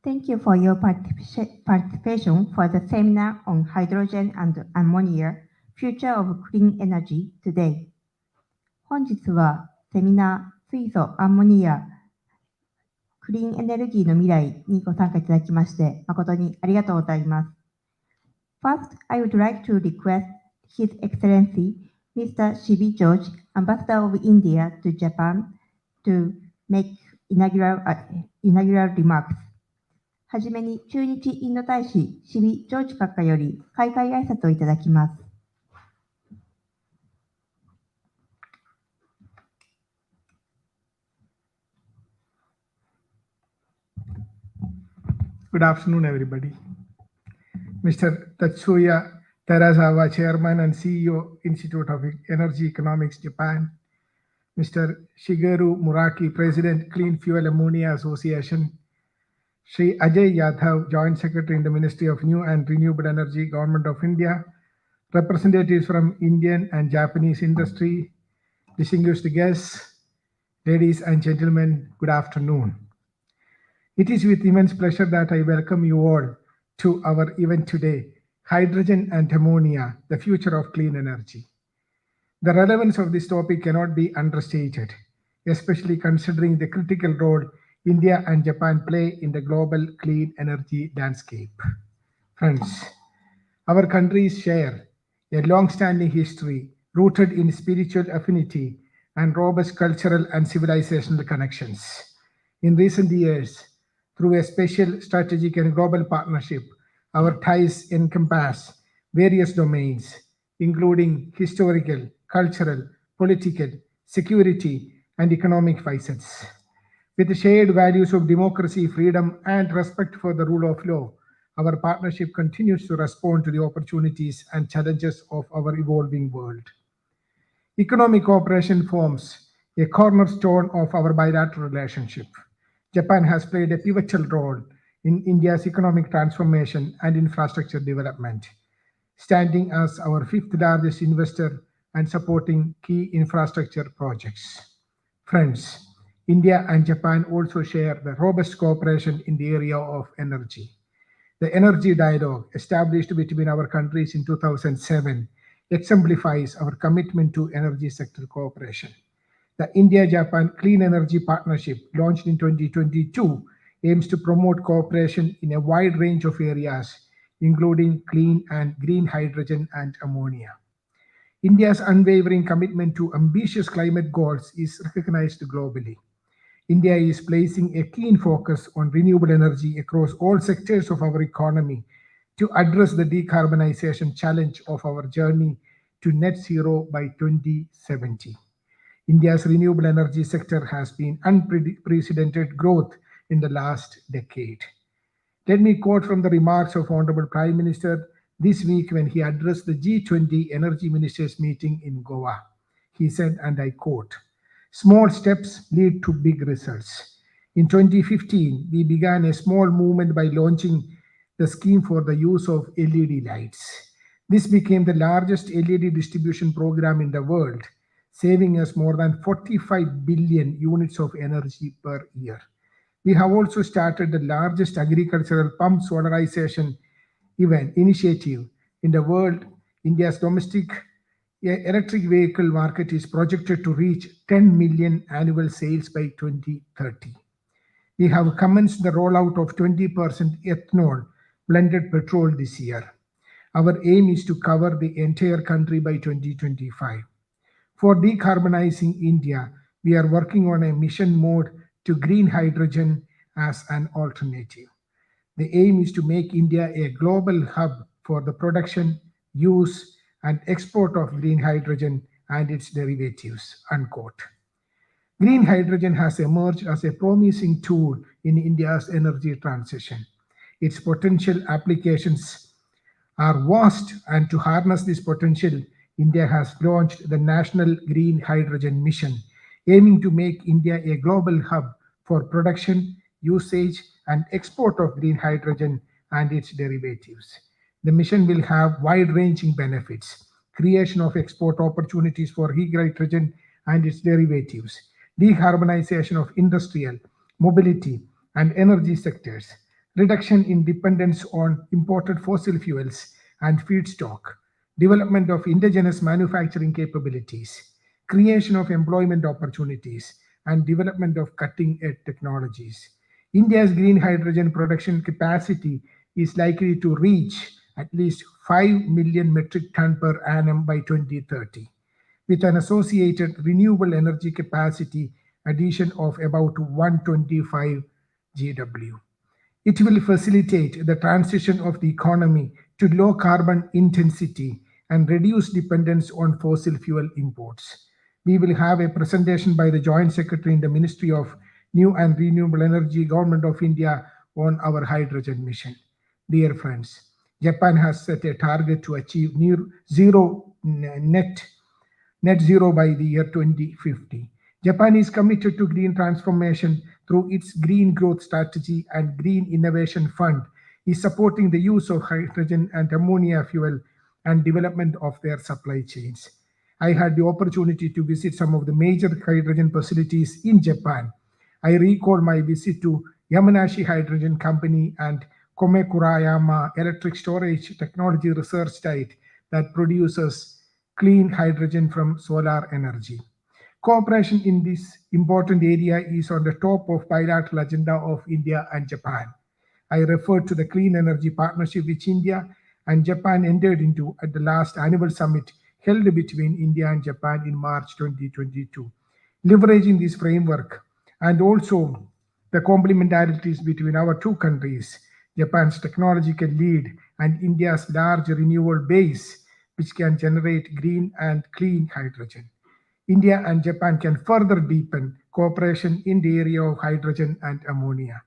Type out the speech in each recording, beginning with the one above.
Thank you for your participation for the seminar on hydrogen and ammonia, Future of Clean Energy today. 本日はセミナー水素、アンモニア、クリーンエネルギーの未来にご参加いただきまして誠にありがとうございます。First, I would like to request His Excellency Mr. Shibi George, Ambassador of India to Japan, to make inaugural remarks. はじめに駐日インド大使シビ・ジョージ閣下より開会挨拶をいただきます。Good afternoon, everybody. Mr. Tatsuya Terasawa, Chairman and CEO, Institute of Energy Economics, Japan. Mr. Shigeru Muraki, President, Clean Fuel Ammonia Association. Shri Ajay Yadav, Joint Secretary in the Ministry of New and Renewable Energy, Government of India. Representatives from Indian and Japanese industry. Distinguished guests, ladies and gentlemen, good afternoon. It is with immense pleasure that I welcome you all to our event today, Hydrogen and Ammonia, the Future of Clean Energy. The relevance of this topic cannot be understated, especially considering the critical role India and Japan play in the global clean energy landscape. Friends, our countries share a long-standing history rooted in spiritual affinity and robust cultural and civilizational connections. In recent years, through a special strategic and global partnership, our ties encompass various domains, including historical, cultural, political, security, and economic facets. With the shared values of democracy, freedom, and respect for the rule of law, our partnership continues to respond to the opportunities and challenges of our evolving world. Economic cooperation forms a cornerstone of our bilateral relationship. Japan has played a pivotal role in India's economic transformation and infrastructure development, standing as our fifth largest investor and supporting key infrastructure projects. Friends, India and Japan also share the robust cooperation in the area of energy. The energy dialogue established between our countries in 2007 exemplifies our commitment to energy sector cooperation. The India-Japan Clean Energy Partnership, launched in 2022, aims to promote cooperation in a wide range of areas, including clean and green hydrogen and ammonia. India's unwavering commitment to ambitious climate goals is recognized globally. India is placing a keen focus on renewable energy across all sectors of our economy to address the decarbonization challenge of our journey to net zero by 2070. India's renewable energy sector has been unprecedented growth in the last decade. Let me quote from the remarks of Honorable Prime Minister this week when he addressed the G20 Energy Ministers meeting in Goa. He said, and I quote, "Small steps lead to big results. In 2015, we began a small movement by launching the scheme for the use of LED lights. This became the largest LED distribution program in the world, saving us more than 45 billion units of energy per year. We have also started the largest agricultural pump solarization initiative in the world. India's domestic electric vehicle market is projected to reach 10 million annual sales by 2030. We have commenced the rollout of 20% ethanol blended petrol this year. Our aim is to cover the entire country by 2025. For decarbonizing India, we are working on a mission mode to green hydrogen as an alternative. The aim is to make India a global hub for the production, use, and export of green hydrogen and its derivatives." Unquote. Green hydrogen has emerged as a promising tool in India's energy transition. Its potential applications are vast, and to harness this potential, India has launched the National Green Hydrogen Mission, aiming to make India a global hub for production, usage, and export of green hydrogen and its derivatives. The mission will have wide-ranging benefits: creation of export opportunities for green hydrogen and its derivatives, decarbonization of industrial, mobility, and energy sectors, reduction in dependence on imported fossil fuels and feedstock, development of indigenous manufacturing capabilities, creation of employment opportunities, and development of cutting-edge technologies. India's green hydrogen production capacity is likely to reach at least 5 million metric ton per annum by 2030, with an associated renewable energy capacity addition of about 125 GW. It will facilitate the transition of the economy to low carbon intensity and reduce dependence on fossil fuel imports. We will have a presentation by the Joint Secretary in the Ministry of New and Renewable Energy, Government of India, on our hydrogen mission. Dear friends, Japan has set a target to achieve net zero by the year 2050. Japan is committed to green transformation through its Green Growth Strategy, and Green Innovation Fund is supporting the use of hydrogen and ammonia fuel and development of their supply chains. I had the opportunity to visit some of the major hydrogen facilities in Japan. I recall my visit to Yamanashi Hydrogen Company and Komekurayama Electric Storage Technology Research Site that produces clean hydrogen from solar energy. Cooperation in this important area is on the top of bilateral agenda of India and Japan. I refer to the clean energy partnership which India and Japan entered into at the last annual summit held between India and Japan in March 2022. Leveraging this framework and also the complementarities between our two countries, Japan's technological lead and India's large renewable base, which can generate green and clean hydrogen. India and Japan can further deepen cooperation in the area of hydrogen and ammonia.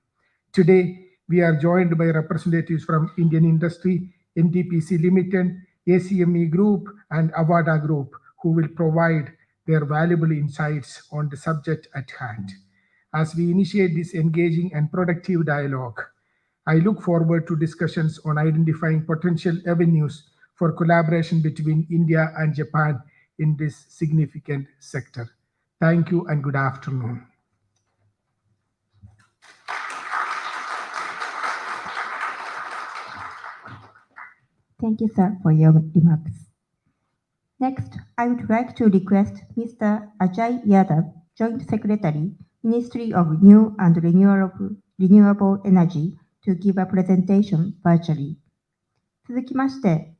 Today, we are joined by representatives from Indian industry, NTPC Limited, ACME Group, and Avada Group, who will provide their valuable insights on the subject at hand. As we initiate this engaging and productive dialogue, I look forward to discussions on identifying potential avenues for collaboration between India and Japan in this significant sector. Thank you and good afternoon. Thank you, sir, for your remarks. Next, I would like to request Mr. Ajay Yadav, Joint Secretary, Ministry of New and Renewable Energy, to give a presentation virtually. 続きまして、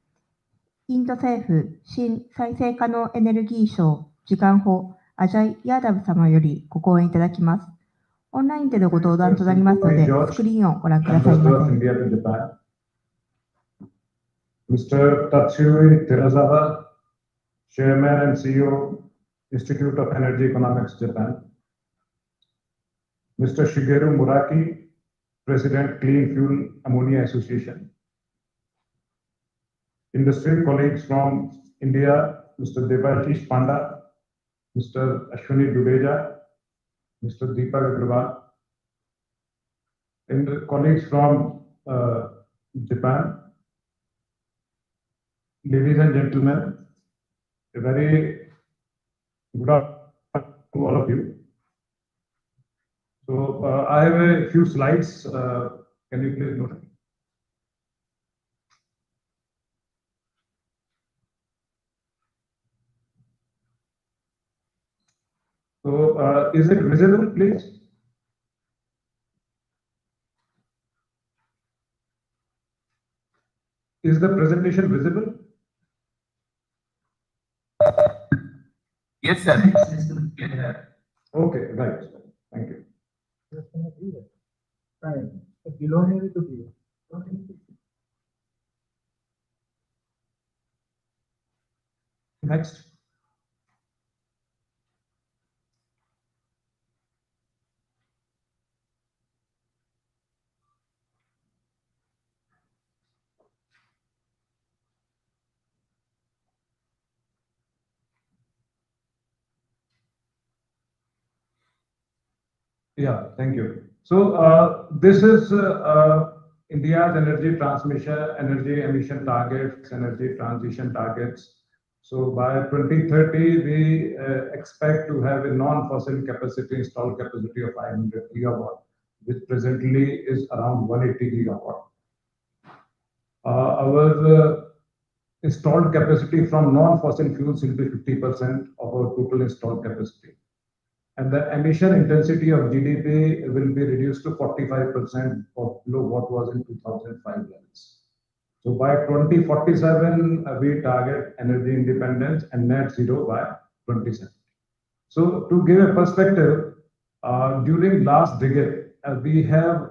インド政府新再生可能エネルギー省次官補アジャイ・ヤーダブ様よりご講演いただきます。オンラインでのご登壇となりますので、スクリーンをご覧くださいませ。Mr. Tatsui Terazawa, Chairman and CEO, Institute of Energy Economics, Japan. Mr. Shigeru Muraki, President, Clean Fuel Ammonia Association. Industry colleagues from India, Mr. Debashish Panda, Mr. Ashwini Dudeja, Mr. Deepak Agrawal. And colleagues from Japan. Ladies and gentlemen, a very good afternoon to all of you. So I have a few slides. Can you please note? So is it visible, please? Is the presentation visible? Yes, sir. Okay, right. Thank you. Next. Yeah, thank you. So this is India's energy transmission, energy emission targets, energy transition targets. So by 2030, we expect to have a non-fossil capacity, installed capacity of 500 gigawatt, which presently is around 180 gigawatt. Our installed capacity from non-fossil fuels will be 50% of our total installed capacity. And the emission intensity of GDP will be reduced to 45% of below what was in 2005 levels. So by 2047, we target energy independence and net zero by 2070. So to give a perspective, during last decade, we have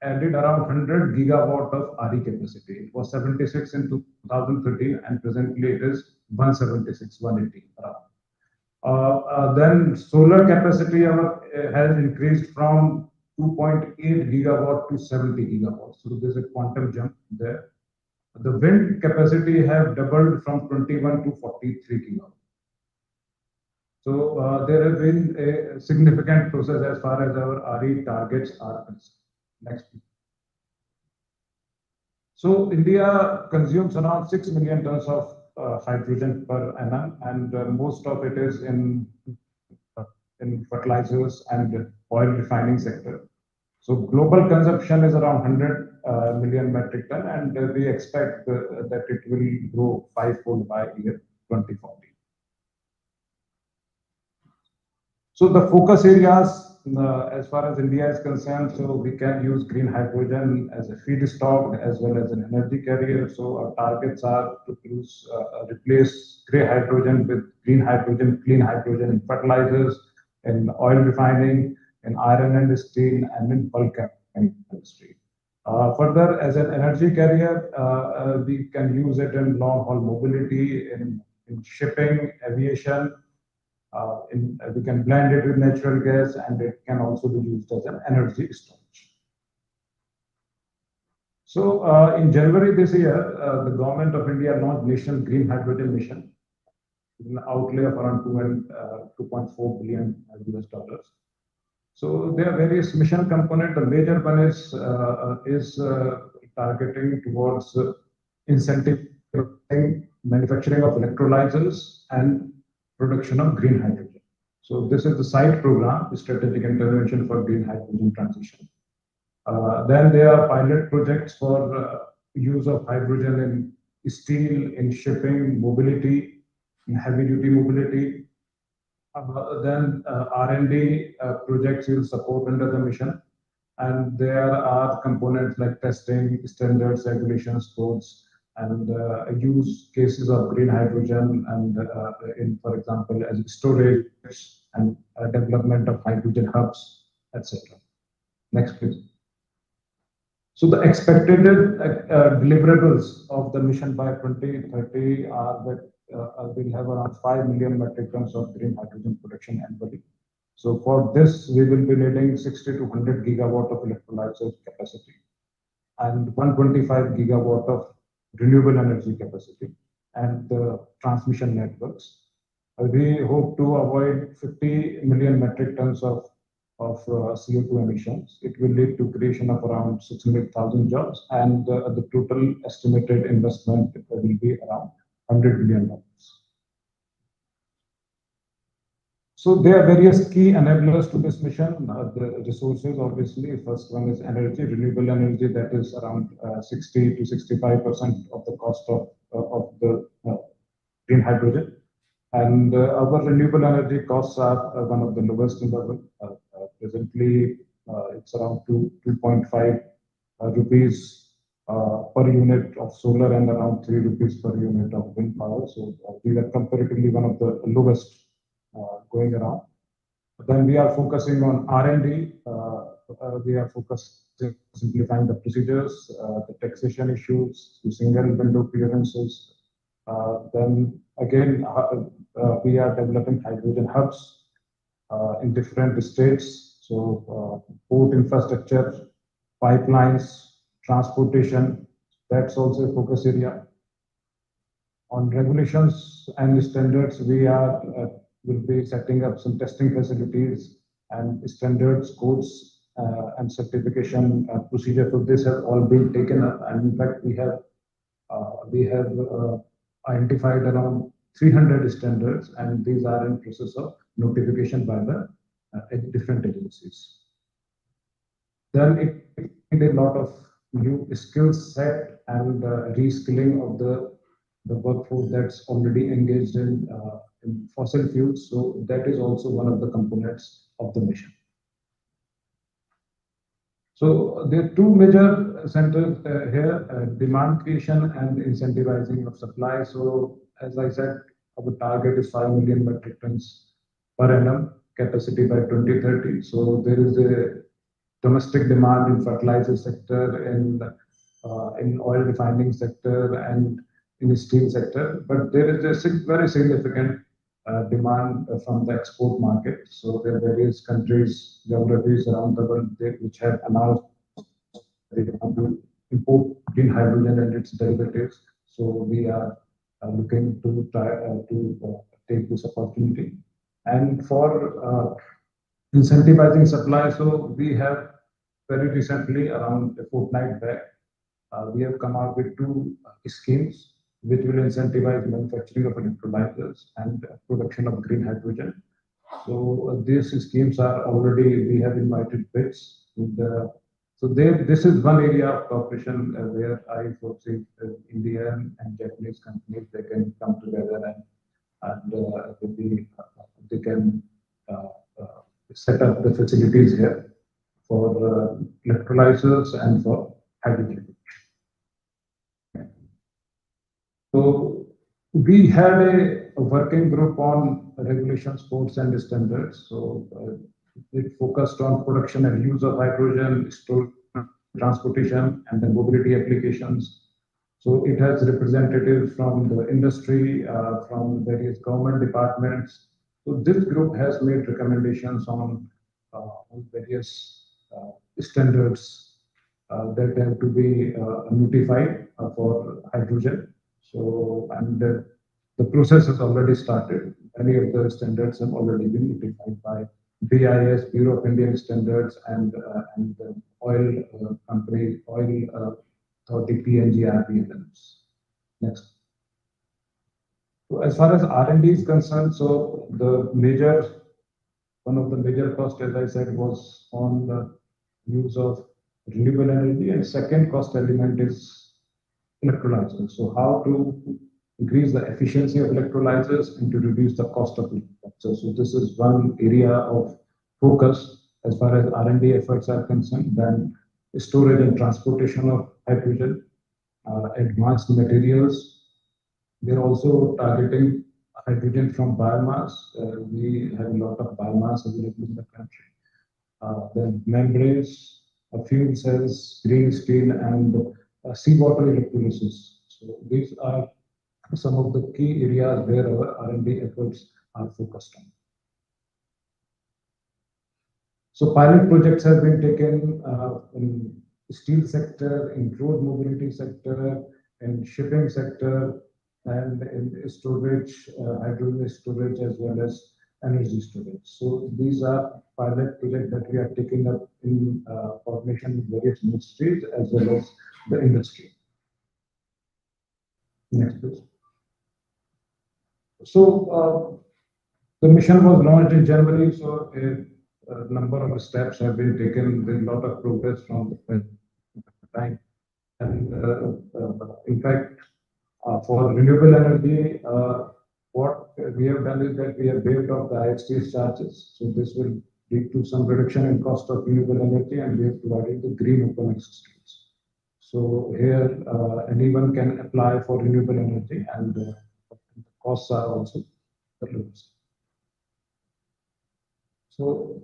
added around 100 gigawatt of RE capacity. It was 76 in 2013, and presently it is 176, 180 around. Then solar capacity has increased from 2.8 gigawatt to 70 gigawatts. So there's a quantum jump there. The wind capacity have doubled from 21 to 43 gigawatts. So there has been a significant process as far as our RE targets are concerned. Next, please. So India consumes around 6 million tons of hydrogen per annum, and most of it is in fertilizers and oil refining sector. So global consumption is around 100 million metric ton, and we expect that it will grow fivefold by year 2040. So the focus areas, as far as India is concerned, so we can use green hydrogen as a feedstock as well as an energy carrier. So our targets are to replace gray hydrogen with green hydrogen, clean hydrogen in fertilizers, in oil refining, in iron and steel, and in bulk industry. Further, as an energy carrier, we can use it in long-haul mobility, in shipping, aviation. We can blend it with natural gas, and it can also be used as an energy storage. So in January this year, the government of India launched National Green Hydrogen Mission with an outlay of around $2.4 billion US dollars. So there are various mission components. The major one is targeting towards incentivizing manufacturing of electrolyzers and production of green hydrogen. So this is the SITE program, the Strategic Intervention for Green Hydrogen Transition. Then there are pilot projects for use of hydrogen in steel, in shipping, mobility, in heavy-duty mobility. Then R&D projects will support under the mission. And there are components like testing, standards, regulations, codes, and use cases of green hydrogen and in, for example, as storage and development of hydrogen hubs, etc. Next, please. So the expected deliverables of the mission by 2030 are that we'll have around 5 million metric tons of green hydrogen production annually. So for this, we will be needing 60 to 100 gigawatt of electrolyzer capacity and 125 gigawatt of renewable energy capacity and the transmission networks. We hope to avoid 50 million metric tons of CO2 emissions. It will lead to creation of around 600,000 jobs, and the total estimated investment will be around $100 billion. So there are various key enablers to this mission. The resources, obviously, first one is energy, renewable energy, that is around 60 to 65% of the cost of the green hydrogen. And our renewable energy costs are one of the lowest in the world. Presently, it's around 2.5 rupees per unit of solar and around 3 rupees per unit of wind power. So we are comparatively one of the lowest going around. Then we are focusing on R&D. We are focused on simplifying the procedures, the taxation issues, the single window clearances. Then again, we are developing hydrogen hubs in different states. So port infrastructure, pipelines, transportation, that's also a focus area. On regulations and standards, we will be setting up some testing facilities and standards, codes, and certification procedure. So this has all been taken up, and in fact, we have identified around 300 standards, and these are in process of notification by the different agencies. then it need a lot of new skill set and reskilling of the workforce that's already engaged in fossil fuels. So that is also one of the components of the mission. So there are two major centers here, demand creation and incentivizing of supply. So as I said, our target is 5 million metric tons per annum capacity by 2030. So there is a domestic demand in fertilizer sector, in oil refining sector, and in the steel sector. But there is a very significant demand from the export market. So there are various countries, geographies around the world which have announced they want to import green hydrogen and its derivatives. So we are looking to try to take this opportunity. And for incentivizing supply, so we have very recently, around a fortnight back, we have come out with two schemes which will incentivize manufacturing of electrolyzers and production of green hydrogen. So these schemes are already, we have invited bids. So this is one area of cooperation where I foresee Indian and Japanese companies, they can come together and they can set up the facilities here for electrolyzers and for hydrogen. So we had a working group on regulations, codes, and standards. So it focused on production and use of hydrogen, storage, transportation, and then mobility applications. So it has representatives from the industry, from various government departments. So this group has made recommendations on various standards that have to be notified for hydrogen. So, and the process has already started. Many of the standards have already been notified by BIS, Bureau of Indian Standards, and the oil company, oil authority, PNGRB. Next. So as far as R&D is concerned, so one of the major costs, as I said, was on the use of renewable energy, and second cost element is electrolyzers. So how to increase the efficiency of electrolyzers and to reduce the cost of electrolyzers. So this is one area of focus as far as R&D efforts are concerned. Then storage and transportation of hydrogen, advanced materials. We're also targeting hydrogen from biomass. We have a lot of biomass available in the country. Then membranes, fuel cells, green steel, and seawater electrolysis. So these are some of the key areas where our R&D efforts are focused on. So pilot projects have been taken in steel sector, in road mobility sector, in shipping sector, and in storage, hydrogen storage, as well as energy storage. So these are pilot projects that we are taking up in coordination with various ministries as well as the industry. Next, please. So the mission was launched in January. So a number of steps have been taken. There's a lot of progress from the time. And in fact, for renewable energy, what we have done is that we have waived off the ISTS charges. So this will lead to some reduction in cost of renewable energy, and we have provided the green open access schemes. So here, anyone can apply for renewable energy, and the costs are also the lowest. So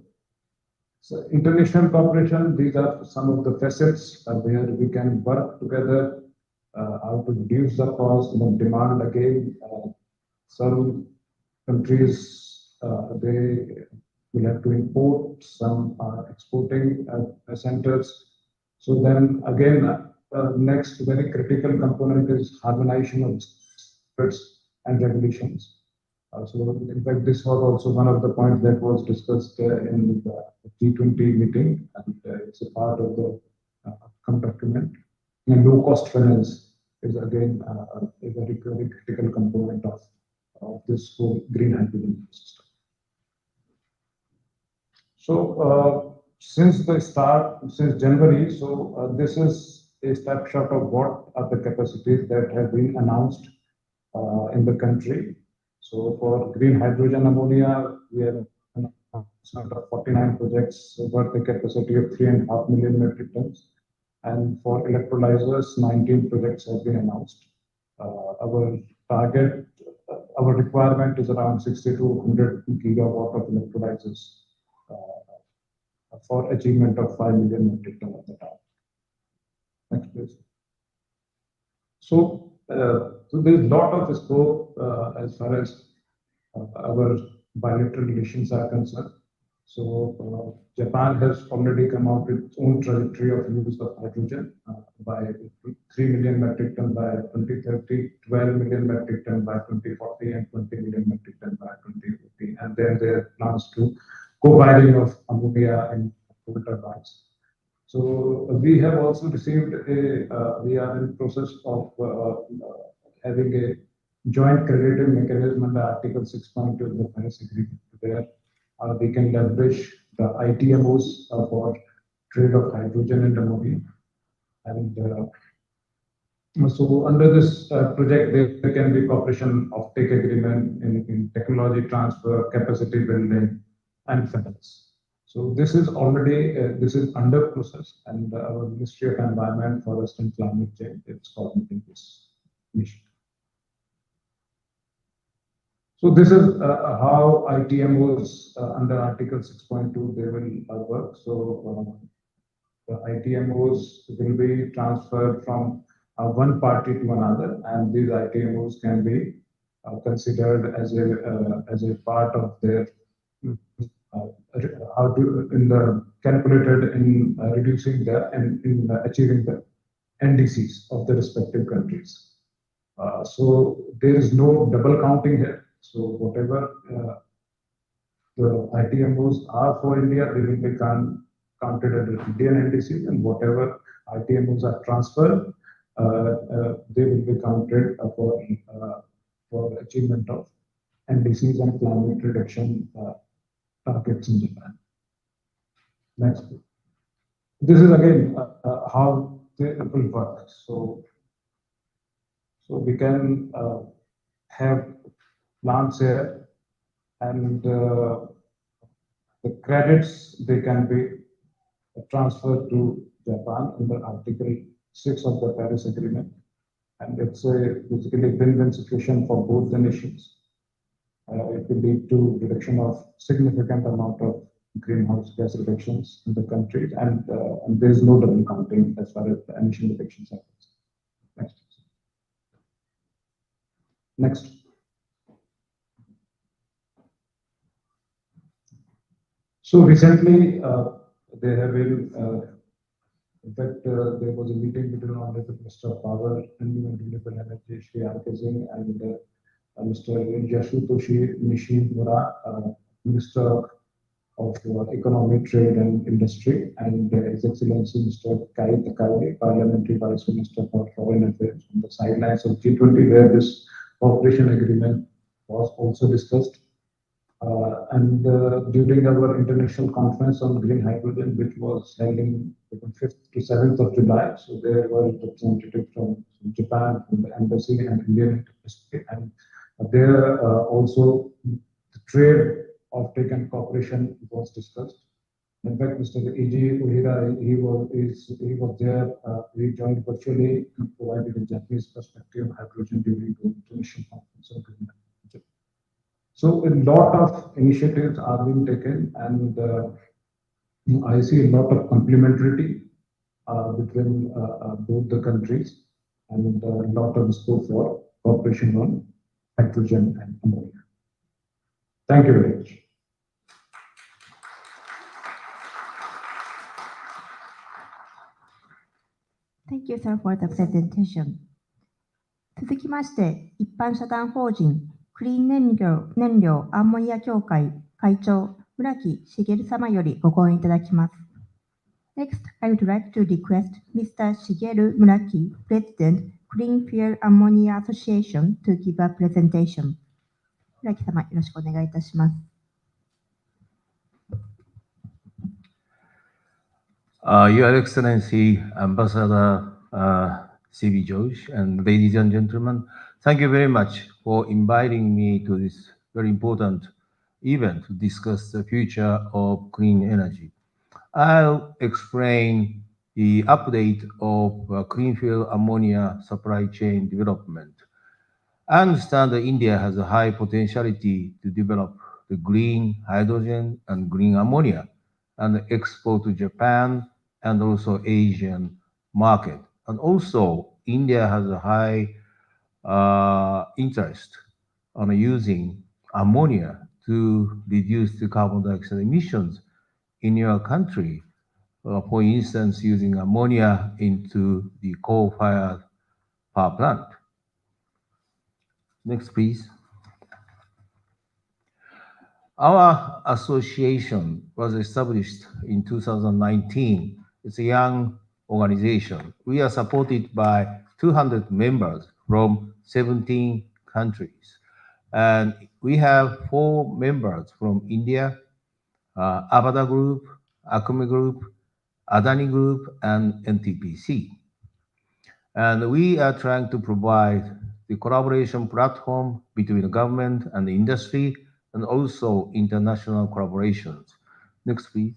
international cooperation, these are some of the facets where we can work together, how to reduce the cost and demand again. Some countries, they will have to import, some are exporting centers. So then again, next very critical component is harmonization of standards and regulations. So in fact, this was also one of the points that was discussed in the G20 meeting, and it's a part of the outcome document. And low-cost finance is again a very critical component of this whole green hydrogen system. So since the start, since January, so this is a snapshot of what are the capacities that have been announced in the country. So for green hydrogen ammonia, we have an announcement of 49 projects worth a capacity of 3.5 million metric tons. And for electrolyzers, 19 projects have been announced. Our target, our requirement is around 60 to 100 gigawatt of electrolyzers for achievement of 5 million metric ton at the time. Next, please. So there's a lot of scope as far as our bilateral relations are concerned. So Japan has already come out with its own trajectory of use of hydrogen by 3 million metric ton by 2030, 12 million metric ton by 2040, and 20 million metric ton by 2050. And then there are plans to co-firing of ammonia and coal turbines. So we have also received we are in process of having a joint crediting mechanism under Article 6.2 of the Paris Agreement, where we can leverage the ITMOs for trade of hydrogen and ammonia. And so under this project, there can be cooperation of take agreement in technology transfer, capacity building, and finance. So this is already this is under process, and our Ministry of Environment, Forest and Climate Change is coordinating this mission. So this is how ITMOs under Article 6.2 they will work. So the ITMOs will be transferred from one party to another, and these ITMOs can be considered as a part of their how to in the calculated in reducing the and in achieving the NDCs of the respective countries. So there is no double counting here. So whatever the ITMOs are for India, they will be counted as Indian NDCs, and whatever ITMOs are transferred, they will be counted for achievement of NDCs and climate reduction targets in Japan. Next. This is again how it will work. So we can have plants here, and the credits they can be transferred to Japan under Article 6 of the Paris Agreement, and it's a basically win-win situation for both the nations. It will lead to reduction of significant amount of greenhouse gas reductions in the country, and there is no double counting as far as the emission reductions are concerned. Next. So recently, there have been, in fact, there was a meeting between Honorable Minister of Power and Renewable Energy, Shri R.K. Singh, and Mr. Yasutoshi Nishimura, Minister of Economy, Trade and Industry, and His Excellency Mr. Kai Takave, Parliamentary Vice Minister for Foreign Affairs, on the sidelines of G20, where this cooperation agreement was also discussed. And during our international conference on green hydrogen, which was held in 5th to 7th of July, so there were representatives from Japan, from the embassy and Indian industry, and there also the trade offtake and cooperation was discussed. In fact, Mr. E.G. Uhira, he was there. He joined virtually and provided a Japanese perspective on hydrogen during the international conference on green hydrogen. So a lot of initiatives are being taken, and I see a lot of complementarity between both the countries, and a lot of scope for cooperation on hydrogen and ammonia. Thank you very much. Thank you, sir, for the presentation. 続きまして、一般社団法人クリーン燃料アンモニア協会会長村木茂様よりご講演いただきます。Next, I would like to request Mr. Shigeru Muraki, President, Clean Fuel Ammonia Association, to give a presentation. 村木様、よろしくお願いいたします。Your Excellency, Ambassador C.B. Josh, and ladies and gentlemen, thank you very much for inviting me to this very important event to discuss the future of clean energy. I'll explain the update of clean fuel ammonia supply chain development. I understand that India has a high potentiality to develop the green hydrogen and green ammonia and export to Japan and also Asian market. And also, India has a high interest on using ammonia to reduce the carbon dioxide emissions in your country. For instance, using ammonia into the coal-fired power plant. Next, please. Our association was established in 2019. It's a young organization. We are supported by 200 members from 17 countries. And we have 4 members from India, Avada Group, Acme Group, Adani Group, and NTPC. And we are trying to provide the collaboration platform between the government and the industry and also international collaborations. Next, please.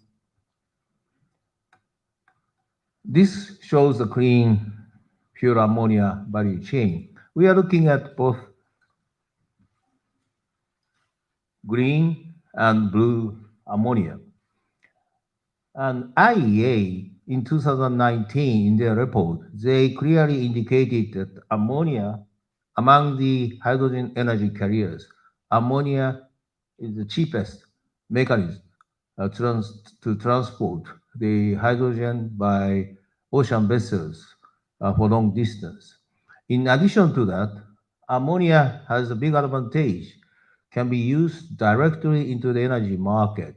This shows the clean pure ammonia value chain. We are looking at both green and blue ammonia. And IEA in 2019, in their report, they clearly indicated that ammonia, among the hydrogen energy carriers, ammonia is the cheapest mechanism to transport the hydrogen by ocean vessels for long distance. In addition to that, ammonia has a big advantage, can be used directly into the energy market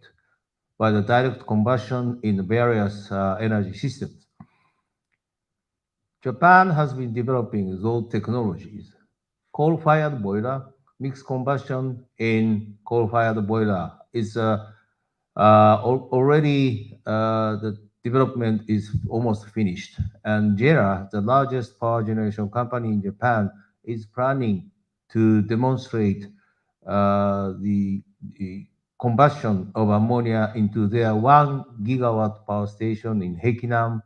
by the direct combustion in various energy systems. Japan has been developing those technologies. Coal-fired boiler, mixed combustion in coal-fired boiler is already the development is almost finished. And JERA, the largest power generation company in Japan, is planning to demonstrate the combustion of ammonia into their 1 gigawatt power station in Hekinam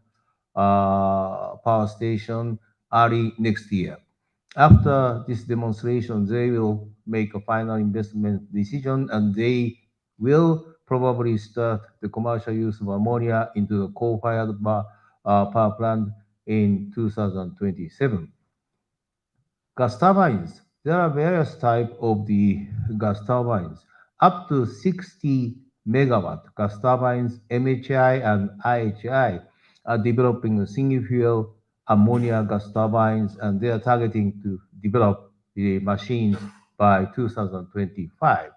power station early next year. After this demonstration, they will make a final investment decision and they will probably start the commercial use of ammonia into the coal-fired power plant in 2027. Gas turbines. There are various types of the gas turbines. Up to 60 megawatt gas turbines, MHI and IHI are developing single fuel ammonia gas turbines, and they are targeting to develop the machines by 2025.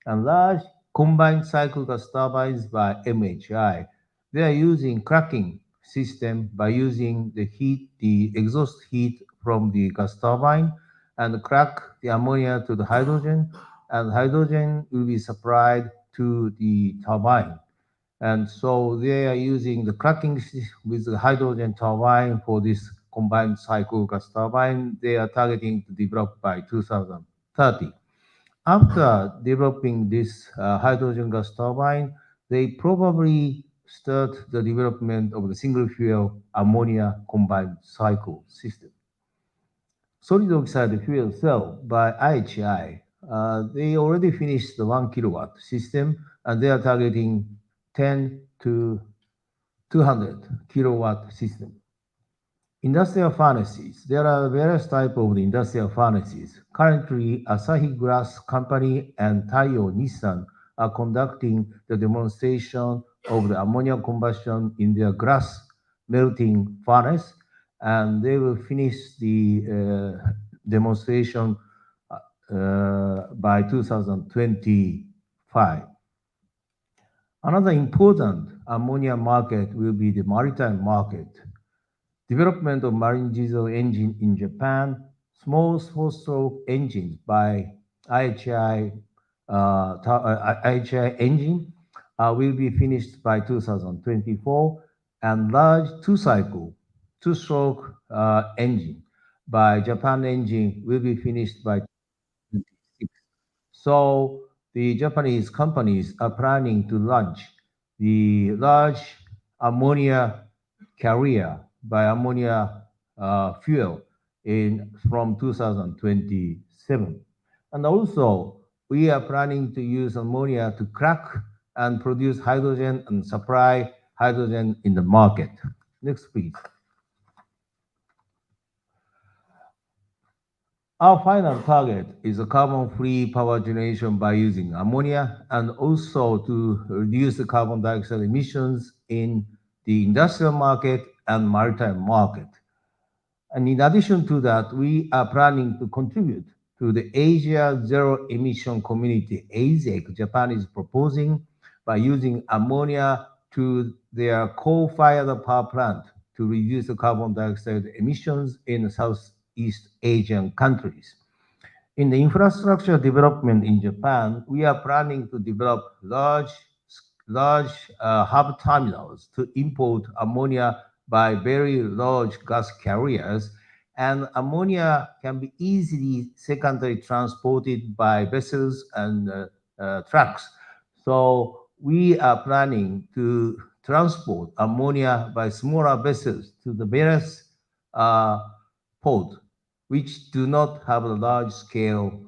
And large combined cycle gas turbines by MHI. They are using cracking system by using the heat, the exhaust heat from the gas turbine and crack the ammonia to the hydrogen, and hydrogen will be supplied to the turbine. And so they are using the cracking with the hydrogen turbine for this combined cycle gas turbine. They are targeting to develop by 2030. After developing this hydrogen gas turbine, they probably start the development of the single fuel ammonia combined cycle system. Solid oxide fuel cell by IHI, they already finished the 1 kilowatt system and they are targeting 10 to 200 kilowatt system. Industrial furnaces. There are various types of industrial furnaces. Currently, Asahi Glass Company and Taiyo Nissan are conducting the demonstration of the ammonia combustion in their glass melting furnace, and they will finish the demonstration by 2025. Another important ammonia market will be the maritime market. Development of marine diesel engine in Japan, small four-stroke engines by IHI, IHI engine will be finished by 2024, and large two-stroke engine by Japan engine will be finished by 2026. So the Japanese companies are planning to launch the large ammonia carrier by ammonia fuel in from 2027. And also, we are planning to use ammonia to crack and produce hydrogen and supply hydrogen in the market. Next, please. Our final target is a carbon-free power generation by using ammonia and also to reduce the carbon dioxide emissions in the industrial market and maritime market. And in addition to that, we are planning to contribute to the Asia Zero Emission Community, AZEC, Japan is proposing by using ammonia to their coal-fired power plant to reduce the carbon dioxide emissions in Southeast Asian countries. In the infrastructure development in Japan, we are planning to develop large hub terminals to import ammonia by very large gas carriers, and ammonia can be easily secondary transported by vessels and trucks. So we are planning to transport ammonia by smaller vessels to the various ports which do not have a large scale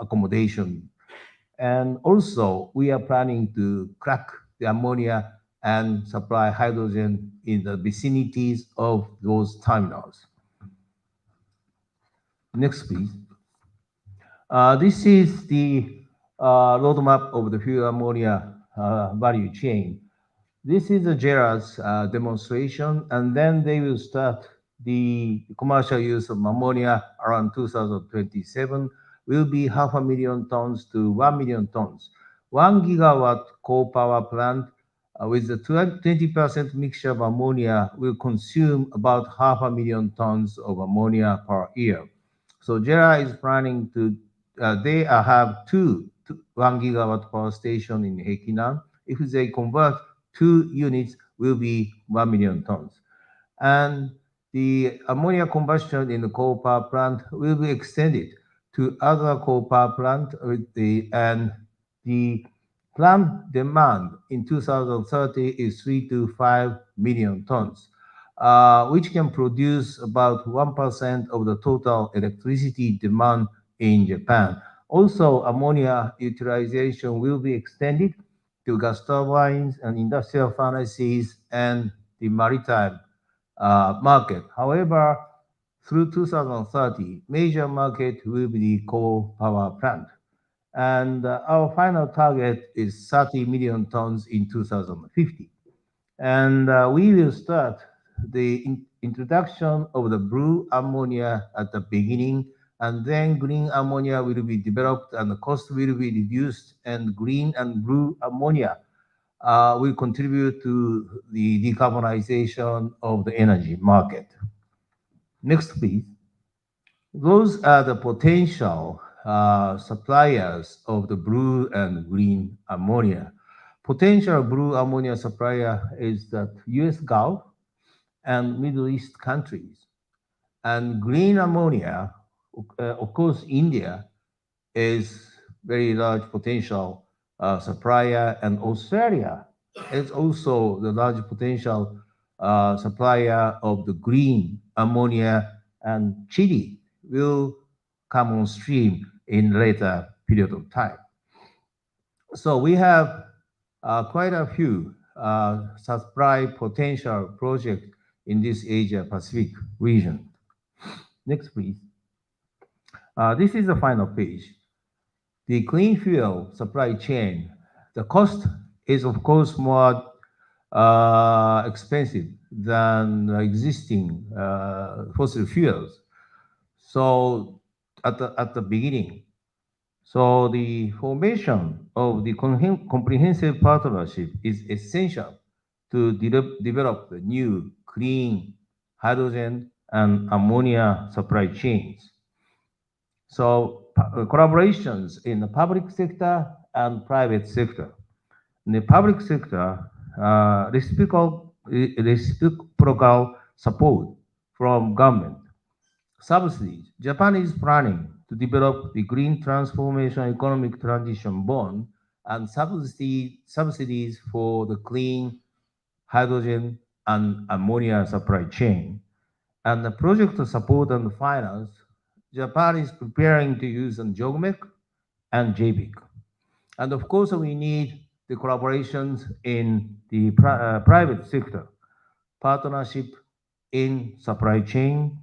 accommodation. And also, we are planning to crack the ammonia and supply hydrogen in the vicinities of those terminals. Next, please. This is the roadmap of the fuel ammonia value chain. This is a JERA's demonstration, and then they will start the commercial use of ammonia around 2027 will be 500,000 tons to 1 million tons. 1 gigawatt coal power plant with the 20% mixture of ammonia will consume about 500,000 tons of ammonia per year. So JERA is planning to, they have two 1 gigawatt power station in Heikinan. If they convert 2 units will be 1 million tons. And the ammonia combustion in the coal power plant will be extended to other coal power plant and the plant demand in 2030 is 3 to 5 million tons, which can produce about 1% of the total electricity demand in Japan. Also, ammonia utilization will be extended to gas turbines and industrial furnaces and the maritime market. However, through 2030, major market will be the coal power plant. And our final target is 30 million tons in 2050. And we will start the introduction of the blue ammonia at the beginning, and then green ammonia will be developed and the cost will be reduced, and green and blue ammonia will contribute to the decarbonization of the energy market. Next, please. Those are the potential suppliers of the blue and green ammonia. Potential blue ammonia supplier is that US Gulf and Middle East countries. And green ammonia, of course, India is very large potential supplier, and Australia is also the large potential supplier of the green ammonia, and Chile will come on stream in later period of time. So we have quite a few supply potential projects in this Asia Pacific region. Next, please. This is the final page. The clean fuel supply chain, the cost is of course more expensive than existing fossil fuels. So at the beginning, so the formation of the comprehensive partnership is essential to develop the new clean hydrogen and ammonia supply chains. So collaborations in the public sector and private sector. In the public sector, reciprocal reciprocal support from government. Subsidies. Japan is planning to develop the Green Transformation Economic Transition Bond and subsidies for the clean hydrogen and ammonia supply chain. And the project support and finance, Japan is preparing to use JOGMEC and JBIC. And of course, we need the collaborations in the private sector, partnership in supply chain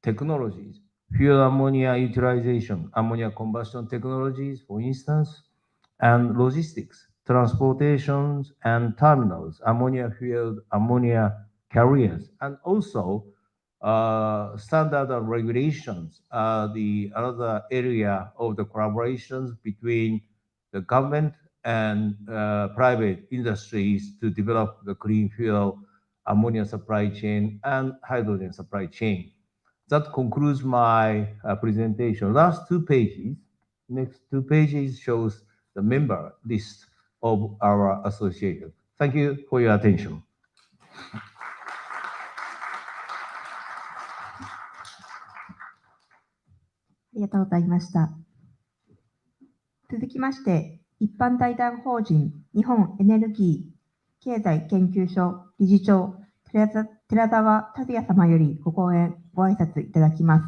technologies, fuel ammonia utilization, ammonia combustion technologies, for instance, and logistics, transportations and terminals, ammonia-fueled ammonia carriers, and also standard and regulations are the other area of the collaborations between the government and private industries to develop the clean fuel ammonia supply chain and hydrogen supply chain. That concludes my presentation. Last two pages, next two pages shows the member list of our association. Thank you for your attention. ありがとうございました。続きまして、一般財団法人日本エネルギー経済研究所理事長寺澤達也様よりご講演、ご挨拶いただきます。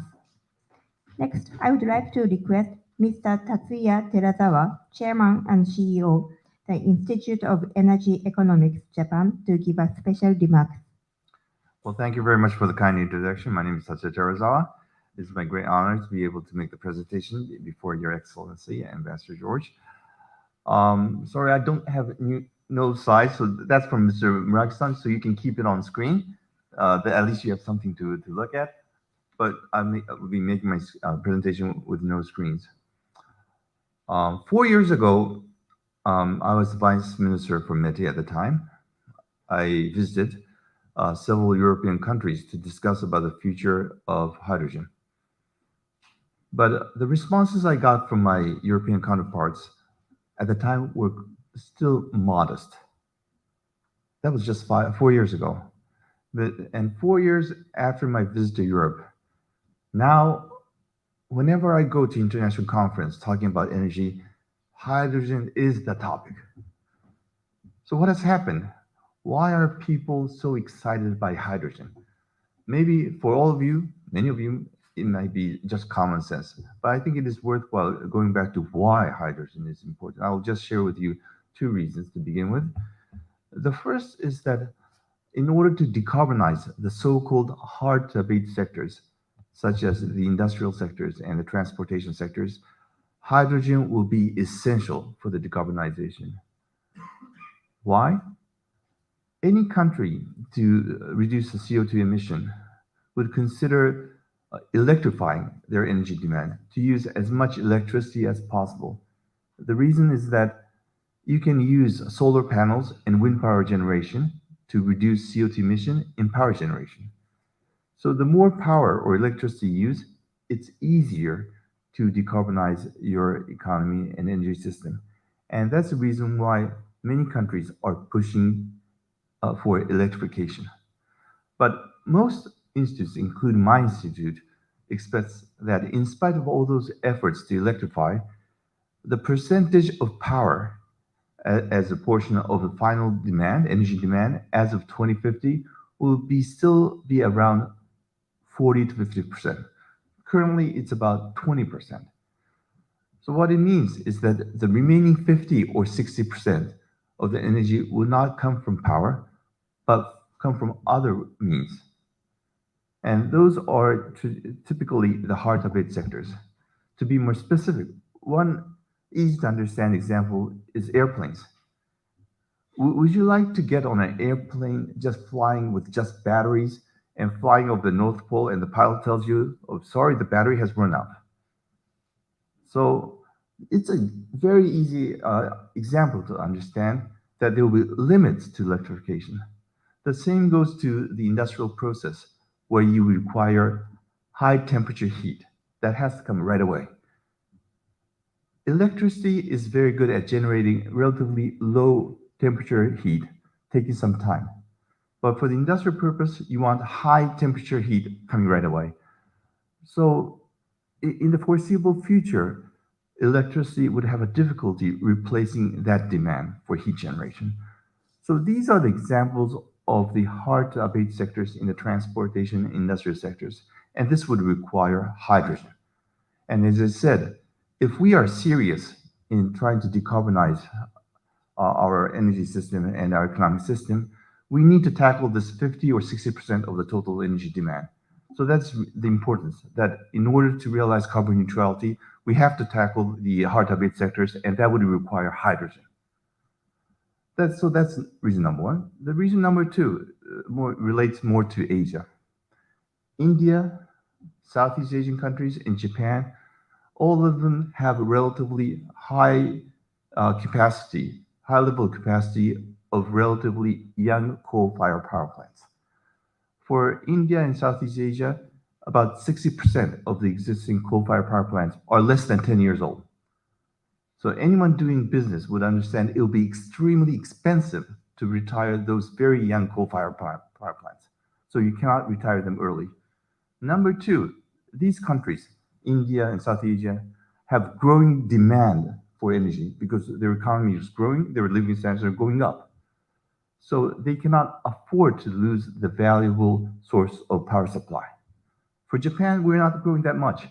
Next, I would like to request Mr. Tatsuya Terazawa, Chairman and CEO, the Institute of Energy Economics Japan, to give a special remarks. Well, thank you very much for the kind introduction. My name is Tatsuya Terazawa. It's my great honor to be able to make the presentation before Your Excellency, Ambassador George. Sorry, I don't have no slides, so that's from Mr. Muraki-san, so you can keep it on screen. At least you have something to look at. But I will be making my presentation with no screens. 4 years ago, I was Vice Minister for METI at the time. I visited several European countries to discuss about the future of hydrogen. But the responses I got from my European counterparts at the time were still modest. That was just 4 years ago. And 4 years after my visit to Europe, now, whenever I go to international conference talking about energy, hydrogen is the topic. So what has happened? Why are people so excited by hydrogen? Maybe for all of you, many of you, it might be just common sense, but I think it is worthwhile going back to why hydrogen is important. I will just share with you two reasons to begin with. The first is that in order to decarbonize the so-called hard-to-abate sectors, such as the industrial sectors and the transportation sectors, hydrogen will be essential for the decarbonization. Why? Any country to reduce the CO2 emission would consider electrifying their energy demand to use as much electricity as possible. The reason is that you can use solar panels and wind power generation to reduce CO2 emission in power generation. So the more power or electricity you use, it's easier to decarbonize your economy and energy system. And that's the reason why many countries are pushing for electrification. But most institutes, including my institute, expects that in spite of all those efforts to electrify, the percentage of power as a portion of the final demand, energy demand, as of 2050, will still be around 40 to 50%. Currently, it's about 20%. So what it means is that the remaining 50 or 60% of the energy will not come from power, but come from other means. And those are typically the hard-to-abate sectors. To be more specific, one easy-to-understand example is airplanes. Would you like to get on an airplane just flying with just batteries and flying over the North Pole and the pilot tells you, oh, sorry, the battery has run out? So it's a very easy example to understand that there will be limits to electrification. The same goes to the industrial process where you require high temperature heat. That has to come right away. Electricity is very good at generating relatively low temperature heat, taking some time. But for the industrial purpose, you want high temperature heat coming right away. So in the foreseeable future, electricity would have a difficulty replacing that demand for heat generation. So these are the examples of the hard-to-abate sectors in the transportation and industrial sectors, and this would require hydrogen. And as I said, if we are serious in trying to decarbonize our energy system and our economic system, we need to tackle this 50 or 60% of the total energy demand. So that's the importance, that in order to realize carbon neutrality, we have to tackle the hard-to-abate sectors, and that would require hydrogen. That's reason number one. The reason number two relates more to Asia. India, Southeast Asian countries, and Japan, all of them have a relatively high level of capacity of relatively young coal-fired power plants. For India and Southeast Asia, about 60% of the existing coal-fired power plants are less than 10 years old. So anyone doing business would understand it will be extremely expensive to retire those very young coal-fired power plants. So you cannot retire them early. Number two, these countries, India and South Asia, have growing demand for energy because their economy is growing, their living standards are going up. So they cannot afford to lose the valuable source of power supply. For Japan, we're not growing that much.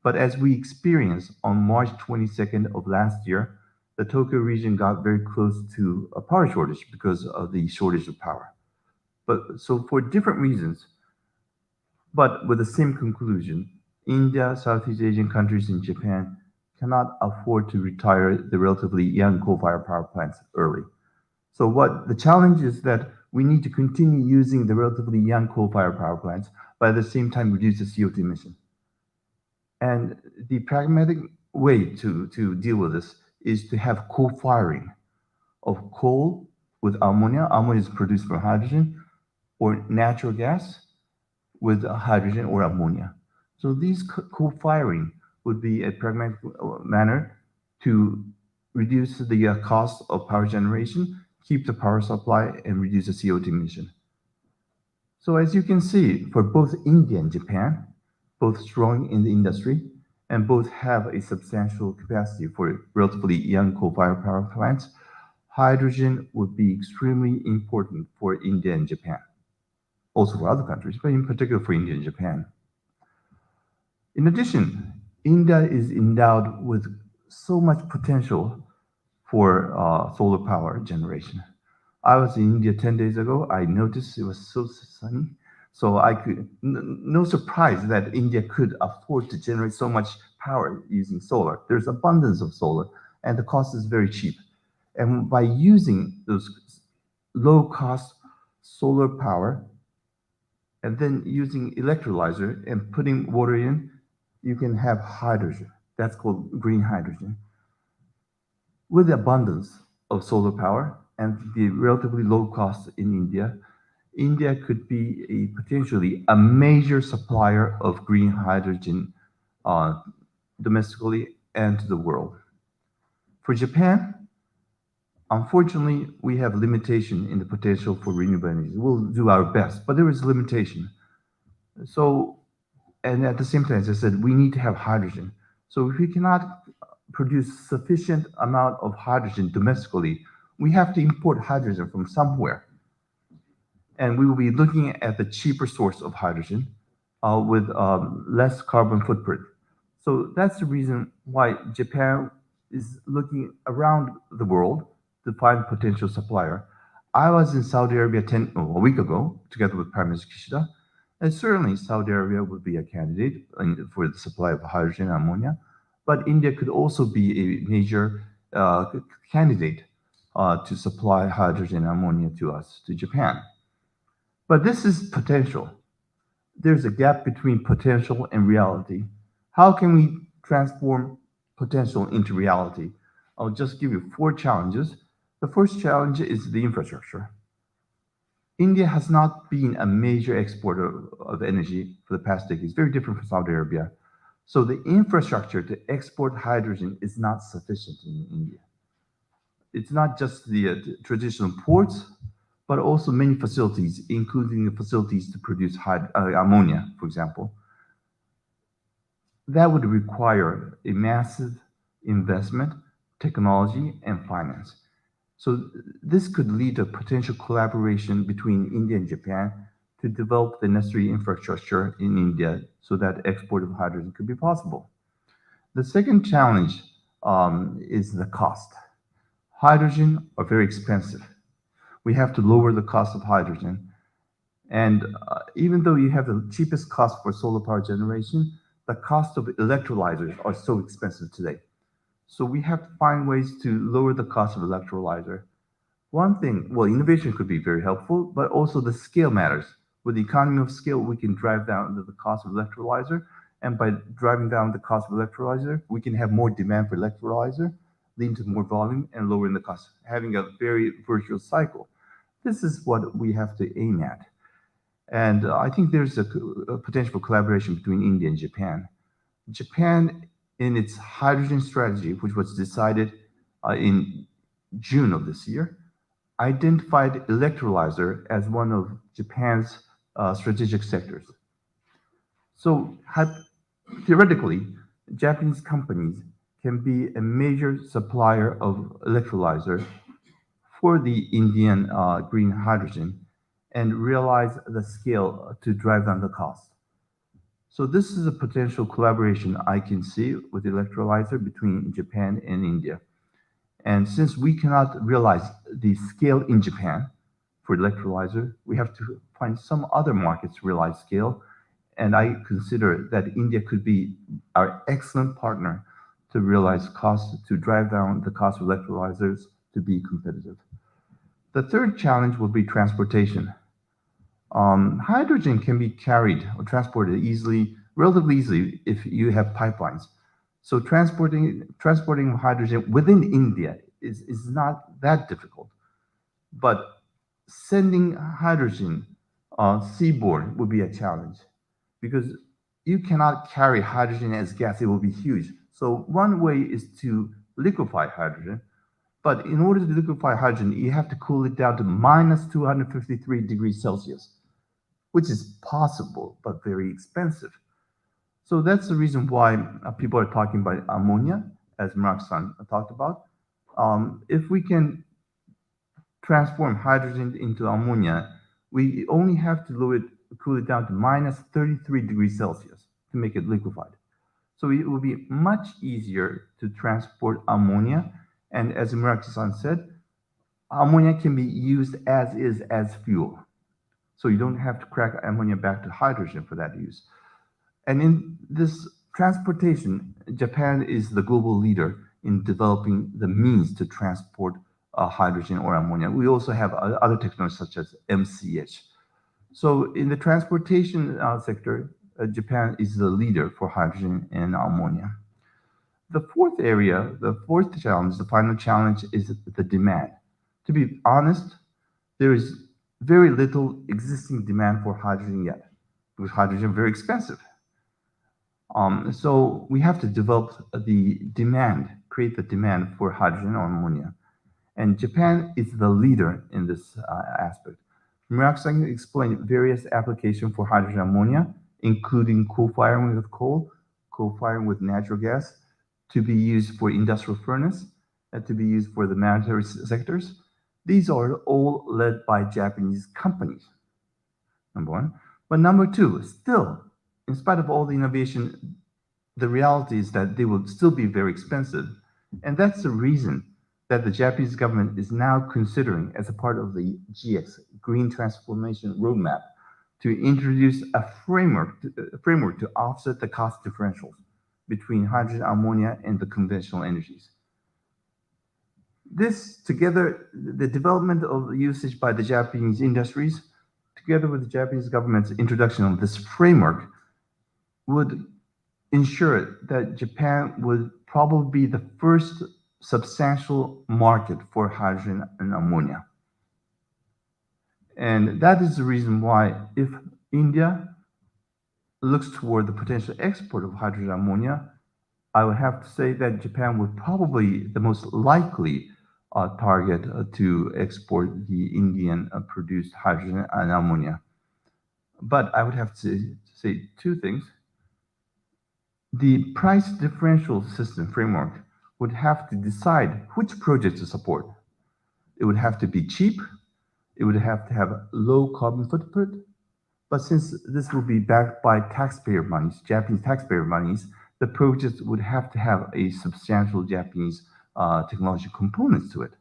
But as we experienced on March 22nd of last year, the Tokyo region got very close to a power shortage because of the shortage of power. But so for different reasons, but with the same conclusion, India, Southeast Asian countries, and Japan cannot afford to retire the relatively young coal-fired power plants early. So what the challenge is that we need to continue using the relatively young coal-fired power plants, but at the same time reduce the CO2 emission. And the pragmatic way to deal with this is to have co-firing of coal with ammonia. Ammonia is produced from hydrogen, or natural gas with hydrogen or ammonia. So these co-firing would be a pragmatic manner to reduce the cost of power generation, keep the power supply, and reduce the CO2 emission. So as you can see, for both India and Japan, both strong in the industry, and both have a substantial capacity for relatively young coal-fired power plants, hydrogen would be extremely important for India and Japan. Also for other countries, but in particular for India and Japan. In addition, India is endowed with so much potential for solar power generation. I was in India 10 days ago. I noticed it was so sunny. So I could, no surprise that India could afford to generate so much power using solar. There's abundance of solar and the cost is very cheap. And by using those low cost solar power and then using electrolyzer and putting water in, you can have hydrogen. That's called green hydrogen. With the abundance of solar power and the relatively low cost in India, India could be potentially a major supplier of green hydrogen domestically and to the world. For Japan, unfortunately, we have limitation in the potential for renewable energy. We'll do our best, but there is limitation. So, and at the same time, as I said, we need to have hydrogen. So if we cannot produce sufficient amount of hydrogen domestically, we have to import hydrogen from somewhere. And we will be looking at the cheaper source of hydrogen with less carbon footprint. So that's the reason why Japan is looking around the world to find potential supplier. I was in Saudi Arabia a week ago, together with Prime Minister Kishida, and certainly Saudi Arabia would be a candidate for the supply of hydrogen and ammonia, but India could also be a major candidate to supply hydrogen and ammonia to us, to Japan. But this is potential. There's a gap between potential and reality. How can we transform potential into reality? I'll just give you 4 challenges. The first challenge is the infrastructure. India has not been a major exporter of energy for the past decades, very different from Saudi Arabia. So the infrastructure to export hydrogen is not sufficient in India. It's not just the traditional ports, but also many facilities, including the facilities to produce ammonia, for example. That would require a massive investment, technology, and finance. So this could lead to potential collaboration between India and Japan to develop the necessary infrastructure in India so that export of hydrogen could be possible. The second challenge is the cost. Hydrogen are very expensive. We have to lower the cost of hydrogen. And even though you have the cheapest cost for solar power generation, the cost of electrolyzers are so expensive today. So we have to find ways to lower the cost of electrolyzer. One thing, well, innovation could be very helpful, but also the scale matters. With the economy of scale, we can drive down the cost of electrolyzer. And by driving down the cost of electrolyzer, we can have more demand for electrolyzer, leading to more volume and lowering the cost, having a very virtuous cycle. This is what we have to aim at. And I think there's a potential for collaboration between India and Japan. Japan, in its hydrogen strategy, which was decided in June of this year, identified electrolyzer as one of Japan's strategic sectors. So theoretically, Japanese companies can be a major supplier of electrolyzer for the Indian green hydrogen and realize the scale to drive down the cost. So this is a potential collaboration I can see with electrolyzer between Japan and India. And since we cannot realize the scale in Japan for electrolyzer, we have to find some other markets to realize scale. And I consider that India could be our excellent partner to realize costs, to drive down the cost of electrolyzers to be competitive. The third challenge will be transportation. Hydrogen can be carried or transported easily, relatively easily, if you have pipelines. So transporting hydrogen within India is not that difficult. But sending hydrogen seaborne would be a challenge because you cannot carry hydrogen as gas. It will be huge. So one way is to liquefy hydrogen. But in order to liquefy hydrogen, you have to cool it down to minus 253 degrees Celsius, which is possible, but very expensive. So that's the reason why people are talking about ammonia, as Mark-san talked about. If we can transform hydrogen into ammonia, we only have to cool it down to minus 33 degrees Celsius to make it liquefied. So it will be much easier to transport ammonia. And as Muraki-san said, ammonia can be used as is as fuel. So you don't have to crack ammonia back to hydrogen for that use. And in this transportation, Japan is the global leader in developing the means to transport hydrogen or ammonia. We also have other technologies such as MCH. So in the transportation sector, Japan is the leader for hydrogen and ammonia. The fourth challenge, the final challenge is the demand. To be honest, there is very little existing demand for hydrogen yet, because hydrogen is very expensive. So we have to develop the demand, create the demand for hydrogen or ammonia. And Japan is the leader in this aspect. Muraki-san explained various applications for hydrogen ammonia, including co-firing with coal, co-firing with natural gas, to be used for industrial furnace, and to be used for the military sectors. These are all led by Japanese companies, number one. But number two, still, in spite of all the innovation, the reality is that they will still be very expensive. And that's the reason that the Japanese government is now considering, as a part of the GX, Green Transformation Roadmap, to introduce a framework to offset the cost differentials between hydrogen, ammonia, and the conventional energies. This, together, the development of usage by the Japanese industries, together with the Japanese government's introduction of this framework, would ensure that Japan would probably be the first substantial market for hydrogen and ammonia. And that is the reason why, if India looks toward the potential export of hydrogen and ammonia, I would have to say that Japan would probably the most likely target to export the Indian produced hydrogen and ammonia. But I would have to say two things. The price differential system framework would have to decide which project to support. It would have to be cheap. It would have to have low carbon footprint. But since this will be backed by taxpayer monies, Japanese taxpayer monies, the project would have to have a substantial Japanese technology components to it.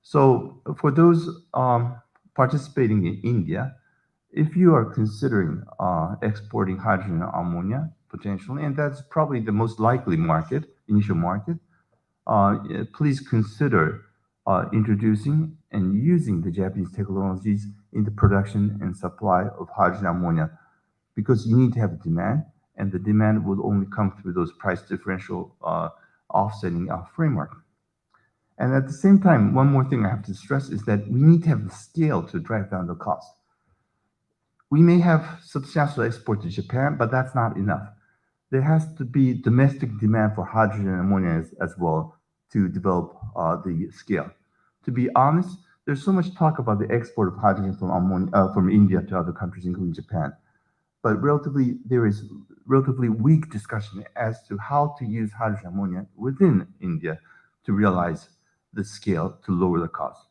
So for those participating in India, if you are considering exporting hydrogen and ammonia potentially, and that's probably the most likely market, initial market, please consider introducing and using the Japanese technologies in the production and supply of hydrogen and ammonia, because you need to have demand, and the demand will only come through those price differential offsetting framework. And at the same time, one more thing I have to stress is that we need to have the scale to drive down the cost. We may have substantial export to Japan, but that's not enough. There has to be domestic demand for hydrogen and ammonia as well to develop the scale. To be honest, there's so much talk about the export of hydrogen from India to other countries, including Japan. But there is relatively weak discussion as to how to use hydrogen and ammonia within India to realize the scale to lower the cost.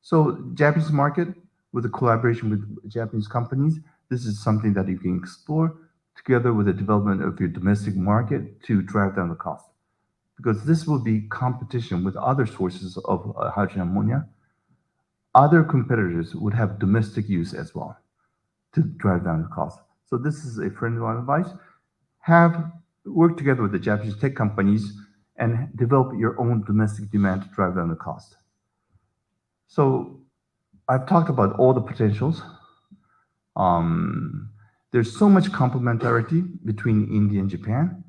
So Japanese market, with the collaboration with Japanese companies, this is something that you can explore together with the development of your domestic market to drive down the cost. Because this will be competition with other sources of hydrogen and ammonia. Other competitors would have domestic use as well to drive down the cost. So this is a friendly advice. Work together with the Japanese tech companies and develop your own domestic demand to drive down the cost. So I've talked about all the potentials. There's so much complementarity between India and Japan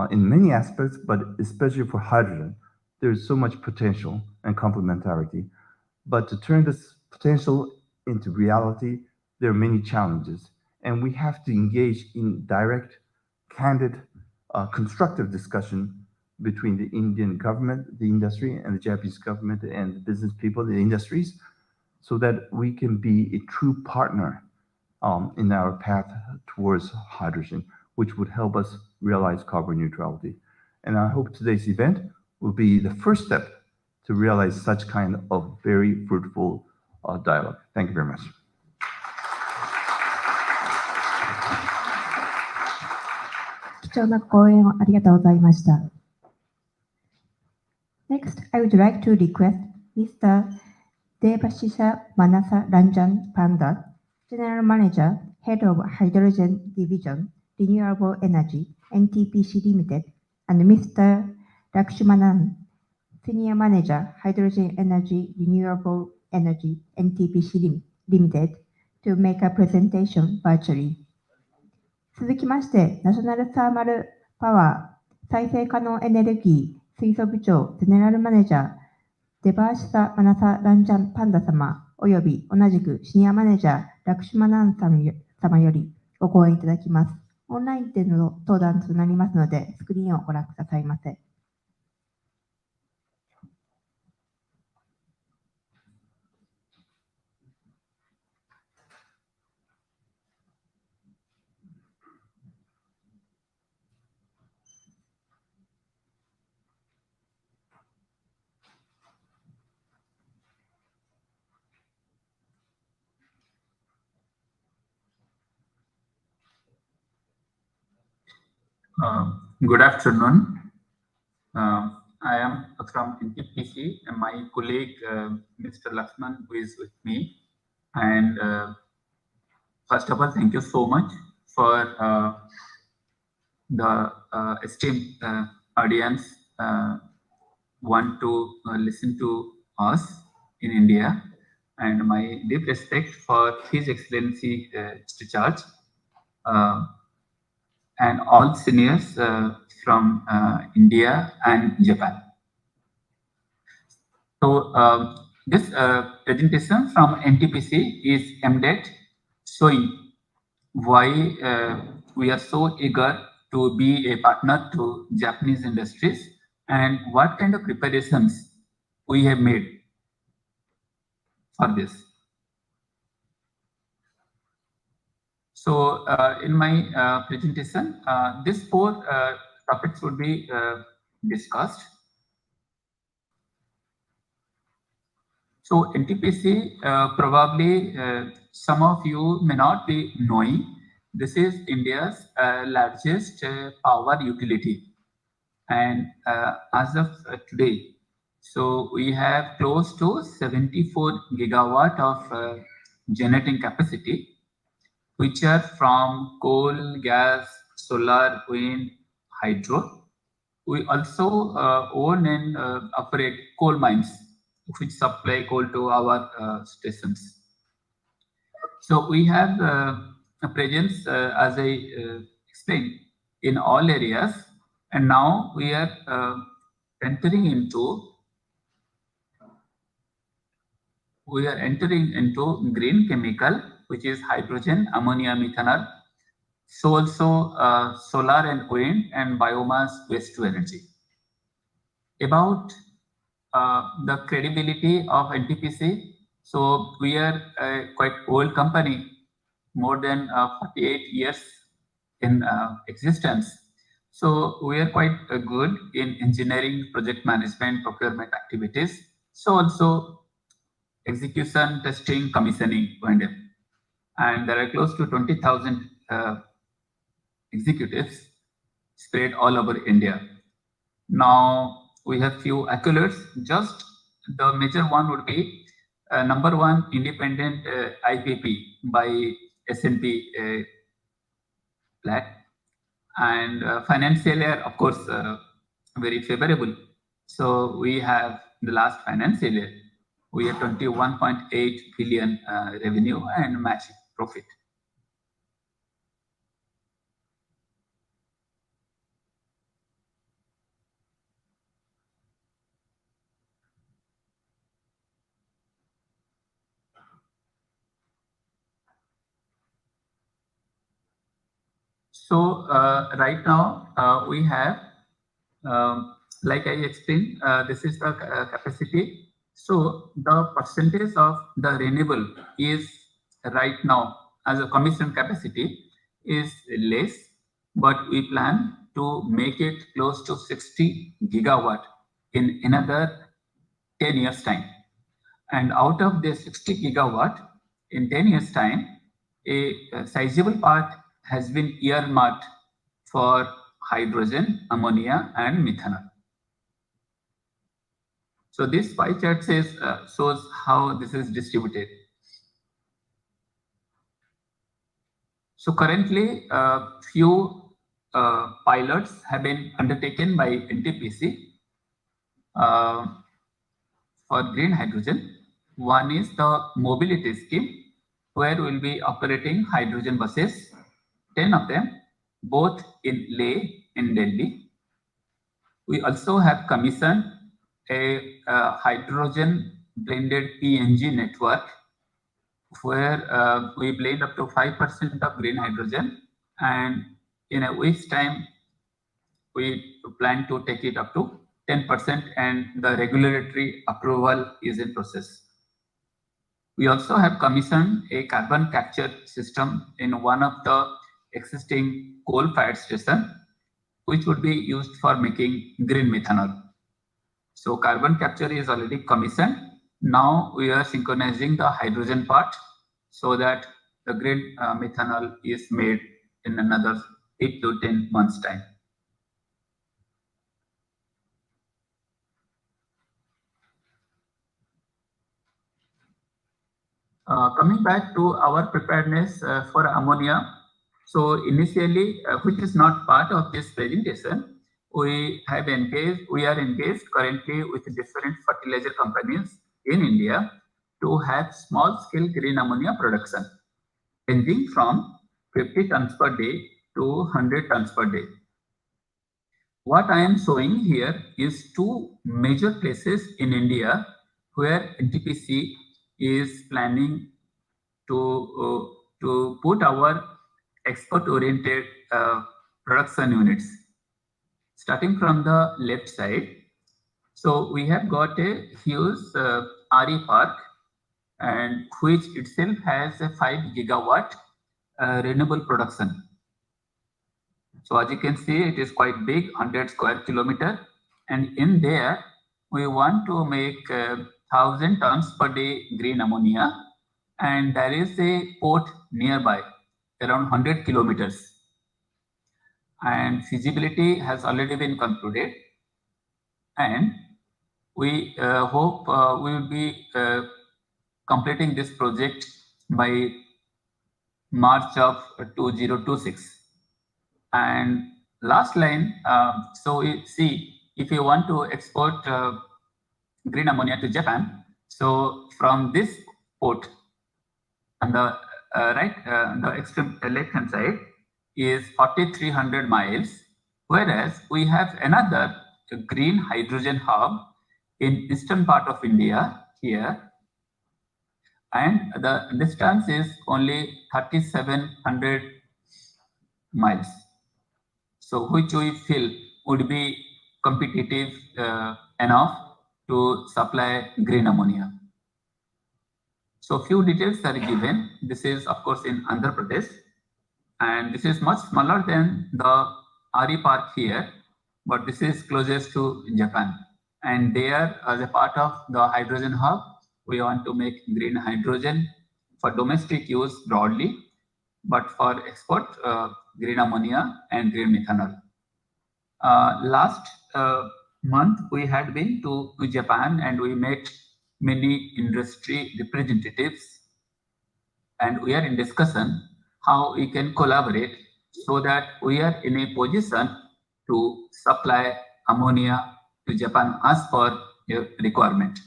in many aspects, but especially for hydrogen, there's so much potential and complementarity. But to turn this potential into reality, there are many challenges, and we have to engage in direct, candid, constructive discussion between the Indian government, the industry, and the Japanese government and the business people, the industries, so that we can be a true partner in our path towards hydrogen, which would help us realize carbon neutrality. And I hope today's event will be the first step to realize such kind of very fruitful dialogue. Thank you very much. Next, I would like to request Mr. Devashisha Manasa Ranjan Panda, General Manager, Head of Hydrogen Division, Renewable Energy, NTPC Limited, and Mr. Lakshmanan, Senior Manager, Hydrogen Energy, Renewable Energy, NTPC Limited, to make a presentation virtually. 続きまして、ナショナルサーマルパワー再生可能エネルギー水素部長ゼネラルマネージャーデバーシサ・マナサ・ランジャン・パンダ様および同じくシニアマネージャーラクシュマナン様よりご講演いただきます。オンラインでの登壇となりますので、スクリーンをご覧くださいませ。Good afternoon. I am from NTPC and my colleague Mr. Lakshman, who is with me. And first of all, thank you so much for the esteemed audience want to listen to us in India. And my deep respect for His Excellency Mr. George. And all seniors from India and Japan. So this presentation from NTPC is aimed at showing why we are so eager to be a partner to Japanese industries and what kind of preparations we have made for this. So in my presentation, these four topics would be discussed. So NTPC, probably some of you may not be knowing, this is India's largest power utility. And as of today, so we have close to 74 gigawatt of generating capacity, which are from coal, gas, solar, wind, hydro. We also own and operate coal mines, which supply coal to our stations. So we have a presence, as I explained, in all areas, and now we are entering into green chemical, which is hydrogen, ammonia, methanol. So also solar and wind and biomass waste to energy. About the credibility of NTPC, so we are a quite old company, more than 48 years in existence. So we are quite good in engineering, project management, procurement activities. So also execution, testing, commissioning, O&M. And there are close to 20,000 executives spread all over India. Now we have few accolades. Just the major one would be number one, independent IPP by S&P flat, and financial year, of course, very favorable. So we have the last financial year, we have 21.8 billion revenue and matching profit. So right now we have, like I explained, this is the capacity. So the percentage of the renewable is right now as a commission capacity is less, but we plan to make it close to 60 gigawatt in another 10 years time. And out of this 60 gigawatt in 10 years time, a sizable part has been earmarked for hydrogen, ammonia, and methanol. So this pie chart says, shows how this is distributed. So currently, few pilots have been undertaken by NTPC for green hydrogen. One is the mobility scheme, where we'll be operating hydrogen buses, 10 of them, both in Leh and Delhi. We also have commissioned a hydrogen blended PNG network, where we blend up to 5% of green hydrogen, and in a week's time, we plan to take it up to 10%, and the regulatory approval is in process. We also have commissioned a carbon capture system in one of the existing coal-fired stations, which would be used for making green methanol. So carbon capture is already commissioned. Now we are synchronizing the hydrogen part so that the green methanol is made in another 8 to 10 months time. Coming back to our preparedness for ammonia. So initially, which is not part of this presentation, we are engaged currently with different fertilizer companies in India to have small scale green ammonia production, ranging from 50 tons per day to 100 tons per day. What I am showing here is two major places in India where NTPC is planning to put our export-oriented production units. Starting from the left side, So we have got a huge RE park, and which itself has a 5 gigawatt renewable production. So as you can see, it is quite big, 100 square kilometer, and in there we want to make 1,000 tons per day green ammonia, and there is a port nearby, around 100 kilometers, and feasibility has already been concluded, and we hope we will be completing this project by March of 2026. And last line, so we see if you want to export green ammonia to Japan, so from this port on the the extreme left hand side is 4,300 miles, whereas we have another green hydrogen hub in eastern part of India here, and the distance is only 3,700 miles. So which we feel would be competitive enough to supply green ammonia. So few details are given. This is of course in Andhra Pradesh, and this is much smaller than the RE park here, but this is closest to Japan. And there, as a part of the hydrogen hub, we want to make green hydrogen for domestic use broadly, but for export, green ammonia and green methanol. Last month, we had been to Japan and we met many industry representatives, and we are in discussion how we can collaborate so that we are in a position to supply ammonia to Japan as per your requirement.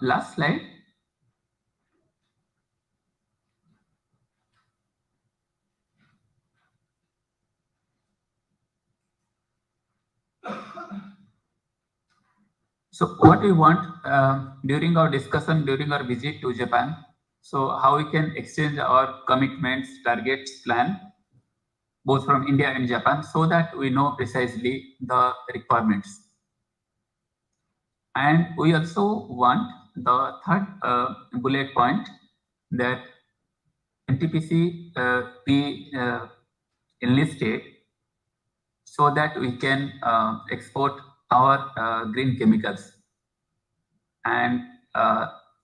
Last slide. So what we want during our discussion, during our visit to Japan, so how we can exchange our commitments, targets, plan, both from India and Japan, so that we know precisely the requirements. And we also want the third bullet point, that NTPC be enlisted so that we can export our green chemicals. And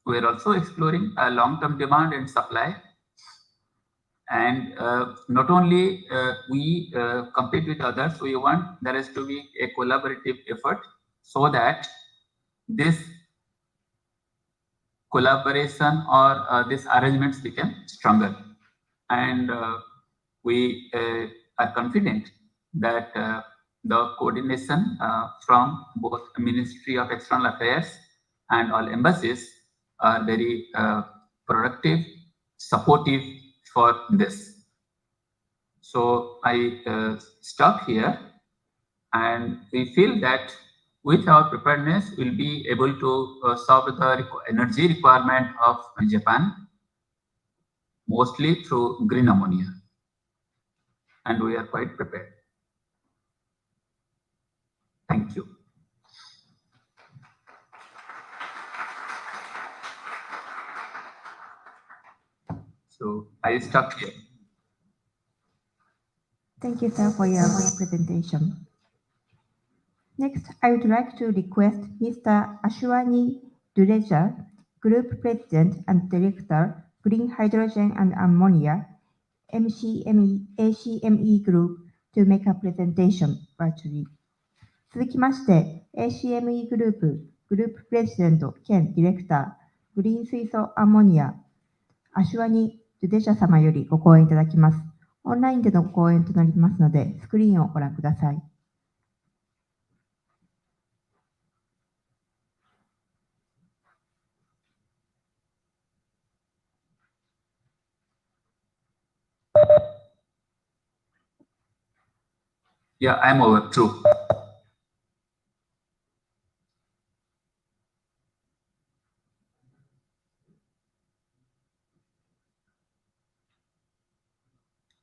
we're also exploring a long-term demand and supply. And not only we compete with others, we want there has to be a collaborative effort so that this collaboration or these arrangements become stronger. And we are confident that the coordination from both Ministry of External Affairs and all embassies are very productive, supportive for this. So I stop here, and we feel that with our preparedness, we'll be able to solve the energy requirement of Japan, mostly through green ammonia. And we are quite prepared. Thank you. So I stop here. Thank you, sir, for your presentation. Next, I would like to request Mr. Ashwani Dureja, Group President and Director, Green Hydrogen and Ammonia, ACME Group, to make a presentation virtually. 続きまして、ACME グループ、グループプレジデント兼ディレクター、グリーン水素アンモニア、アシュワニ・ドゥデシャ様よりご講演いただきます。オンラインでの講演となりますので、スクリーンをご覧ください。Yeah, I'm over. True.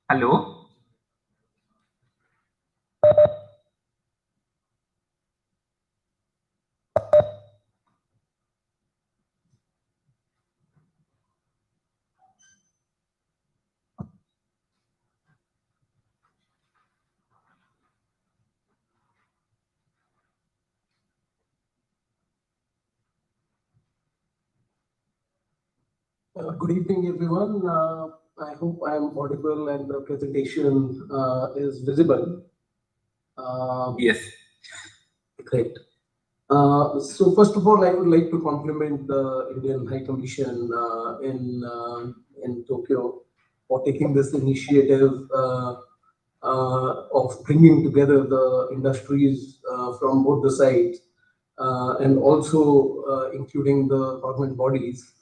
Hello. Good evening, everyone. I hope I am audible and the presentation is visible. Yes. Great. So first of all, I would like to compliment the Indian High Commission in Tokyo for taking this initiative of bringing together the industries from both the sides and also including the government bodies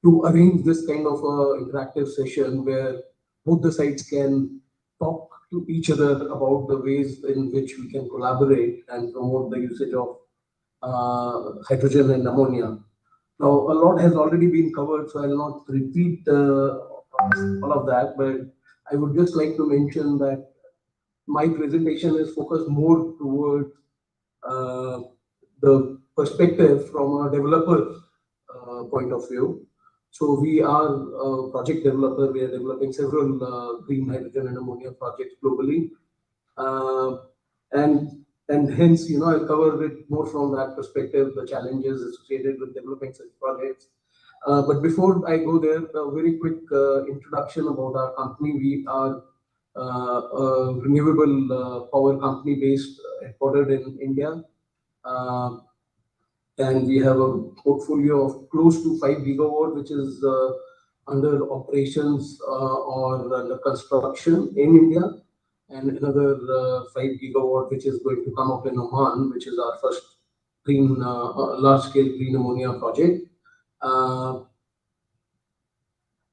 to arrange this kind of interactive session where both the sides can talk to each other about the ways in which we can collaborate and promote the usage of hydrogen and ammonia. Now, a lot has already been covered, so I'll not repeat all of that, but I would just like to mention that my presentation is focused more towards uh, the perspective from a developer point of view. So we are a project developer. We are developing several green hydrogen and ammonia projects globally, uh, and hence, I'll cover it more from that perspective, the challenges associated with developing such projects. But before I go there, a very quick introduction about our company. We are a renewable power company based headquartered in India. Uh, and we have a portfolio of close to 5 gigawatt, which is under operations or under construction in India, and another 5 gigawatt, which is going to come up in Oman, which is our first green, large-scale green ammonia project. Uh,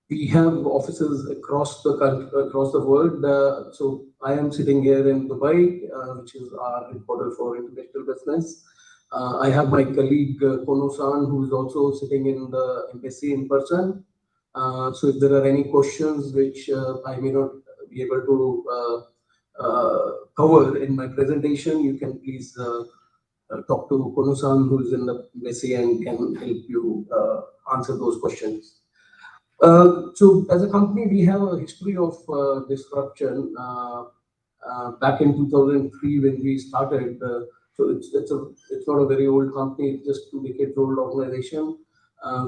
we have offices across the country, across the world. So I am sitting here in Dubai, which is our headquarters for international business. I have my colleague Kono-san, who is also sitting in the embassy in person. So if there are any questions which I may not be able to cover in my presentation, you can please talk to Kono-san, who is in the embassy, and can help you answer those questions. So as a company, we have a history of disruption. Back in 2003, when we started, so it's not a very old company; it's just 2 decades old organization.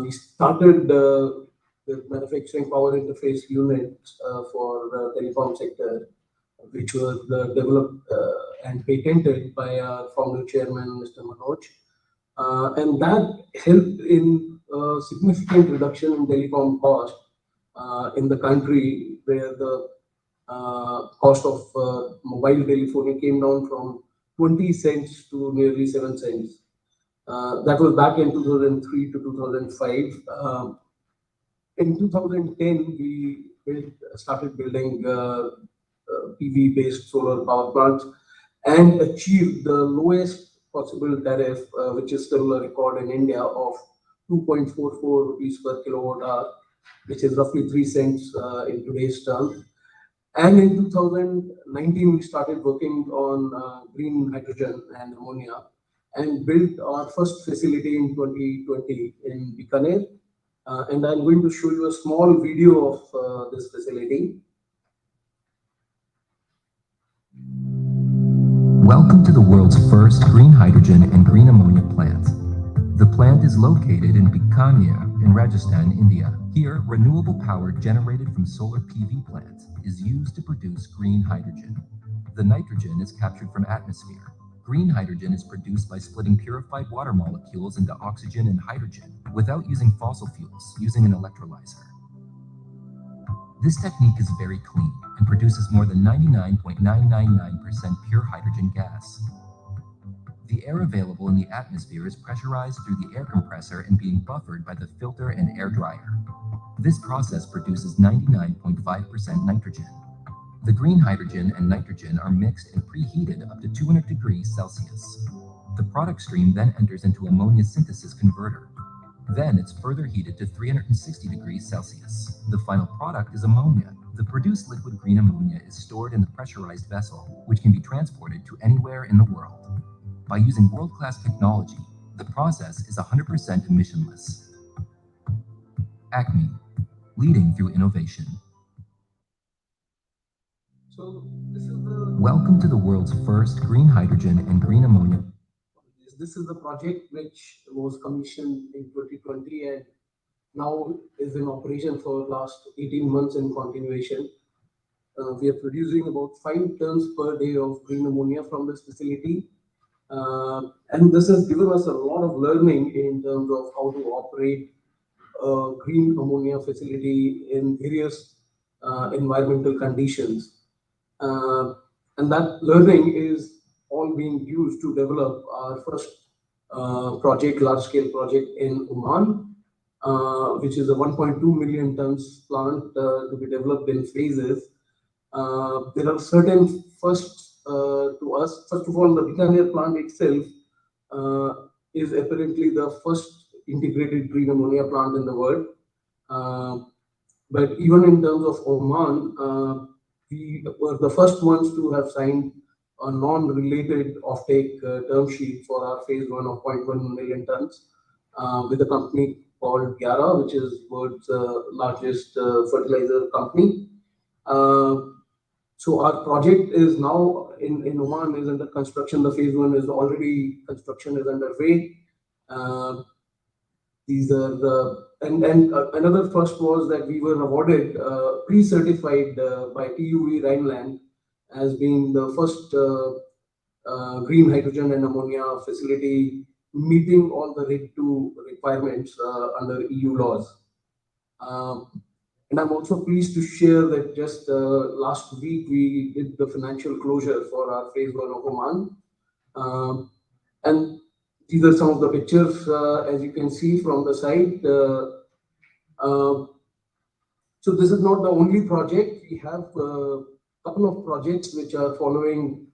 We started with manufacturing power interface units for the telecom sector, which were developed and patented by our founder chairman, Mr. Manoj. And that helped in significant reduction in telecom cost in the country, where the cost of mobile telephony came down from 20 cents to nearly 7 cents. That was back in 2003 to 2005. In 2010, we started building PV-based solar power plants and achieved the lowest possible tariff, which is still a record in India, of 2.44 rupees per kilowatt hour, which is roughly 3 cents in today's terms. And in 2019, we started working on green hydrogen and ammonia and built our first facility in 2020 in Bikaner. And I'm going to show you a small video of this facility. Welcome to the world's first green hydrogen and green ammonia plant. The plant is located in Bikaner in Rajasthan, India. Here, renewable power generated from solar PV plants is used to produce green hydrogen. The nitrogen is captured from atmosphere. Green hydrogen is produced by splitting purified water molecules into oxygen and hydrogen without using fossil fuels, using an electrolyzer. This technique is very clean and produces more than 99.999% pure hydrogen gas. The air available in the atmosphere is pressurized through the air compressor and being buffered by the filter and air dryer. This process produces 99.5% nitrogen. The green hydrogen and nitrogen are mixed and preheated up to 200 degrees Celsius. The product stream then enters into ammonia synthesis converter. Then it's further heated to 360 degrees Celsius. The final product is ammonia. The produced liquid green ammonia is stored in the pressurized vessel, which can be transported to anywhere in the world. By using world-class technology, the process is 100% emissionless. Acme, leading through innovation. So this is the Welcome to the world's first green hydrogen and green ammonia. This is the project which was commissioned in 2020 and now is in operation for last 18 months in continuation. We are producing about 5 tons per day of green ammonia from this facility. And this has given us a lot of learning in terms of how to operate a green ammonia facility in various environmental conditions. And that learning is all being used to develop our first project, large-scale project in Oman, which is a 1.2 million tons plant to be developed in phases. There are certain firsts to us. First of all, the Bikaner plant itself is apparently the first integrated green ammonia plant in the world. But even in terms of Oman, we were the first ones to have signed a non-related offtake term sheet for our phase 1 of 0.1 million tons with a company called Gyara, which is world's largest fertilizer company. So our project is now in Oman is under construction. The phase 1 is already construction is underway. These are the another first was that we were awarded pre-certified by TUV Rhineland as being the first green hydrogen and ammonia facility meeting all the RED II requirements under EU laws. And I'm also pleased to share that just last week we did the financial closure for our phase 1 of Oman. And these are some of the pictures, as you can see from the side. So this is not the only project. We have a couple of projects which are following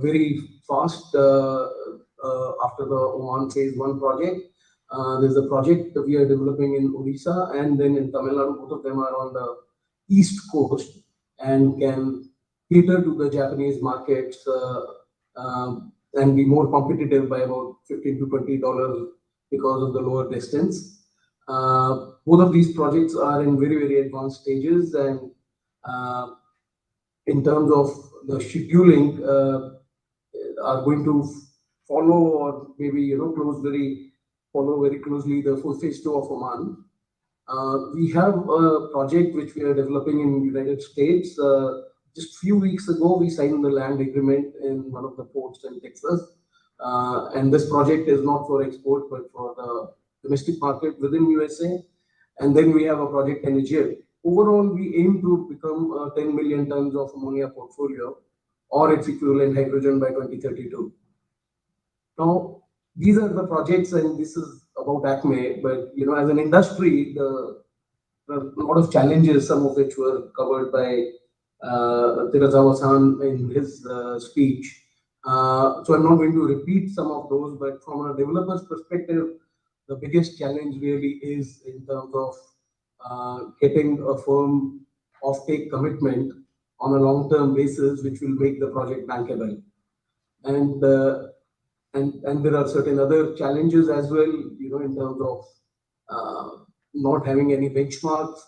very fast after the Oman phase 1 project. There's a project that we are developing in Odisha and then in Tamil Nadu. Both of them are on the east coast and can cater to the Japanese markets and be more competitive by about $15 to $20 because of the lower distance. Both of these projects are in very, very advanced stages, and in terms of the scheduling, are going to follow or maybe follow very closely the full phase 2 of Oman. We have a project which we are developing in United States. Just a few weeks ago, we signed the land agreement in one of the ports in Texas. And this project is not for export, but for the domestic market within USA. And then we have a project in Egypt. Overall, we aim to become 10 million tons of ammonia portfolio or its equivalent hydrogen by 2032. Now, these are the projects, and this is about ACME. But as an industry, there are a lot of challenges, some of which were covered by Terazawa-san in his speech. So I'm not going to repeat some of those, but from a developer's perspective, the biggest challenge really is in terms of getting a firm offtake commitment on a long-term basis, which will make the project bankable. And there are certain other challenges as well, in terms of not having any benchmarks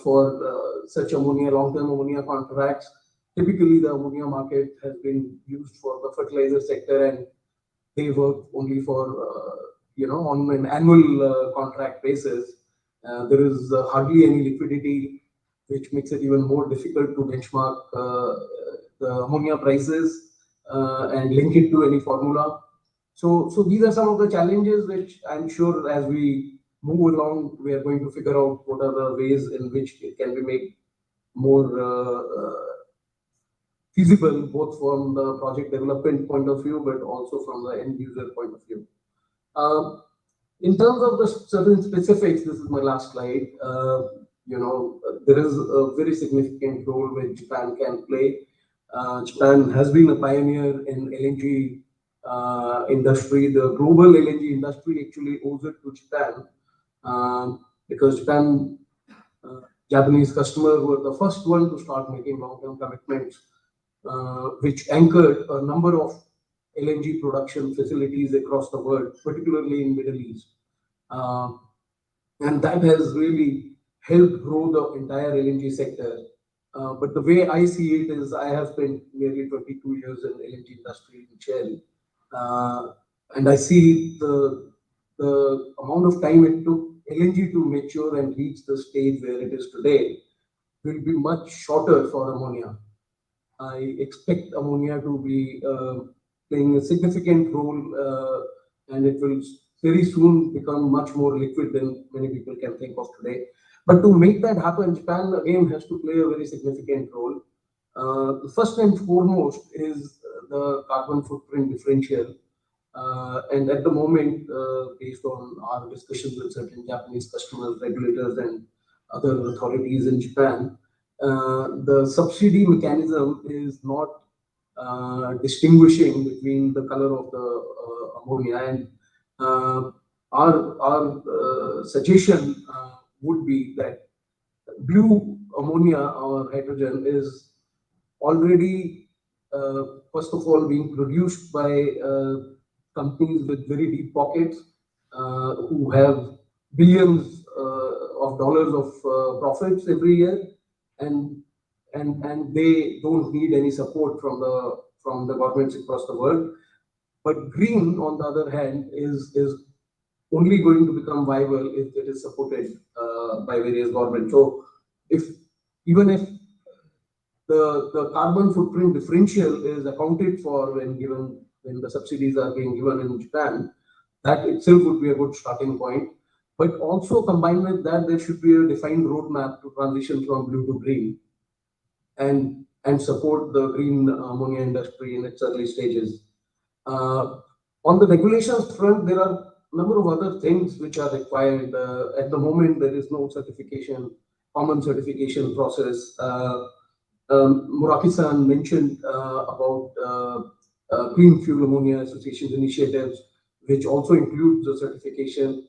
for such long-term ammonia contracts. Typically, the ammonia market has been used for the fertilizer sector, and they work only for on an annual contract basis. There is hardly any liquidity, which makes it even more difficult to benchmark the ammonia prices and link it to any formula. So these are some of the challenges which I'm sure as we move along, we are going to figure out what are the ways in which it can be made more feasible, both from the project development point of view, but also from the end user point of view. In terms of the certain specifics, this is my last slide. There is a very significant role which Japan can play. Japan has been a pioneer in LNG industry. The global LNG industry actually owes it to Japan because Japanese customers were the first one to start making long-term commitments, which anchored a number of LNG production facilities across the world, particularly in Middle East. And that has really helped grow the entire LNG sector. But the way I see it is I have spent nearly 22 years in the LNG industry in Shell. And I see the amount of time it took LNG to mature and reach the stage where it is today will be much shorter for ammonia. I expect ammonia to be playing a significant role, and it will very soon become much more liquid than many people can think of today. But to make that happen, Japan again has to play a very significant role. The first and foremost is the carbon footprint differential. And at the moment, based on our discussions with certain Japanese customers, regulators, and other authorities in Japan, the subsidy mechanism is not distinguishing between the color of the ammonia. And our suggestion would be that blue ammonia or hydrogen is already, first of all, being produced by companies with very deep pockets who have billions of dollars of profits every year, and they don't need any support from the governments across the world. But green, on the other hand, is only going to become viable if it is supported by various governments. So even if the carbon footprint differential is accounted for when the subsidies are being given in Japan, that itself would be a good starting point. But also combined with that, there should be a defined roadmap to transition from blue to green and support the green ammonia industry in its early stages. On the regulations front, there are a number of other things which are required. At the moment, there is no common certification process. Muraki-san mentioned about Clean Fuel Ammonia Association's initiatives, which also includes the certification.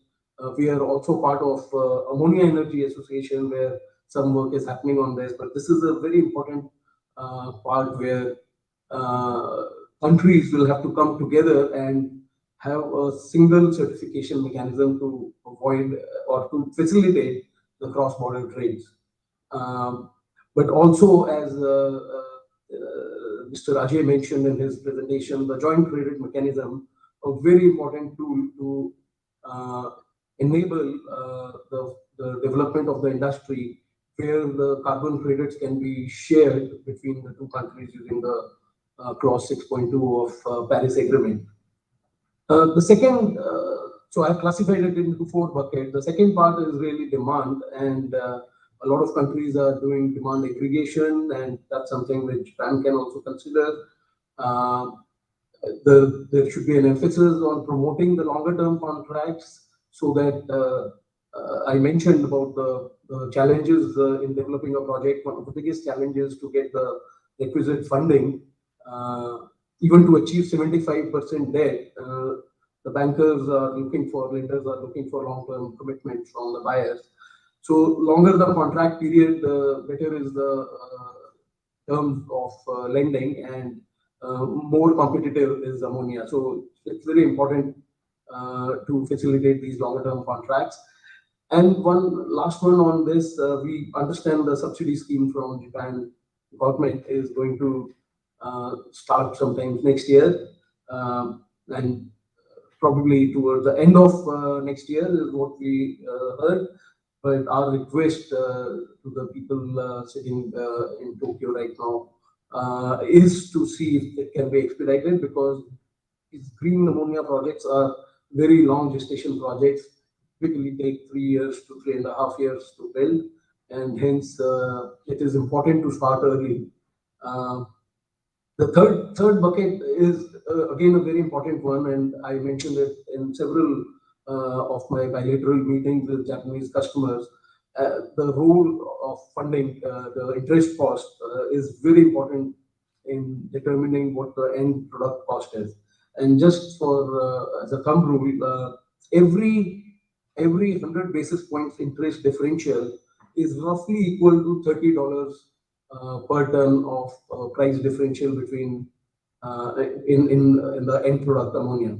We are also part of Ammonia Energy Association, where some work is happening on this. But this is a very important part where countries will have to come together and have a single certification mechanism to avoid or to facilitate the cross-border trades. But also, as Mr. Ajay mentioned in his presentation, the joint credit mechanism, a very important tool to enable the development of the industry, where the carbon credits can be shared between the two countries using the clause 6.2 of Paris Agreement. The second, so I've classified it into 4 buckets. The second part is really demand, and a lot of countries are doing demand aggregation, and that's something which Japan can also consider. There should be an emphasis on promoting the longer-term contracts, so that I mentioned about the challenges in developing a project. One of the biggest challenges to get the requisite funding, even to achieve 75% debt. The lenders are looking for long-term commitment from the buyers. So longer the contract period, the better is the terms of lending, and more competitive is ammonia. So it's very important to facilitate these longer-term contracts. And one last one on this, we understand the subsidy scheme from Japan government is going to start sometime next year, and probably towards the end of next year is what we heard. But our request to the people sitting in Tokyo right now is to see if it can be expedited, because these green ammonia projects are very long gestation projects, typically take 3 years to 3.5 years to build, and hence it is important to start early. The third bucket is again a very important one, and I mentioned it in several of my bilateral meetings with Japanese customers. The role of funding, the interest cost, is very important in determining what the end product cost is. And just for as a thumb rule, every 100 basis points interest differential is roughly equal to $30 per ton of price differential between in the end product ammonia.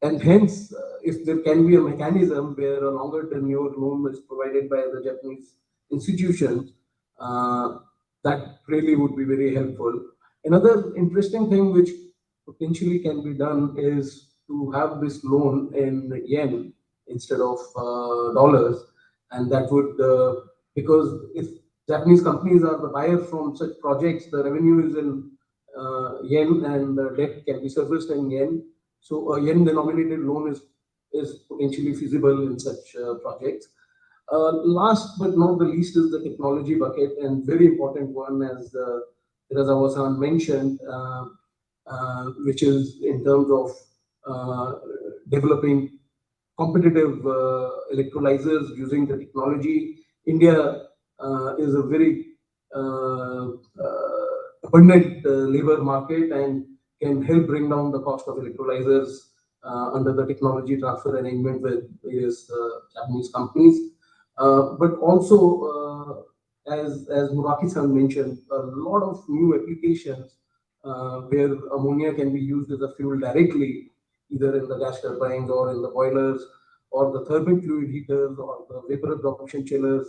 And hence, if there can be a mechanism where a longer tenure loan is provided by the Japanese institutions, that really would be very helpful. Another interesting thing which potentially can be done is to have this loan in yen, instead of dollars. And that would, because if Japanese companies are the buyer from such projects, the revenue is in yen and the debt can be serviced in yen. So a yen denominated loan is potentially feasible in such projects. Last but not the least is the technology bucket, and very important one, as Terazawa-san mentioned, which is in terms of developing competitive electrolyzers using the technology. India is a very abundant labor market and can help bring down the cost of electrolyzers under the technology transfer arrangement with various Japanese companies. But also, as Muraki-san mentioned, a lot of new applications where ammonia can be used as a fuel directly, either in the gas turbines or in the boilers, or the thermal fluid heaters, or the vapor absorption chillers.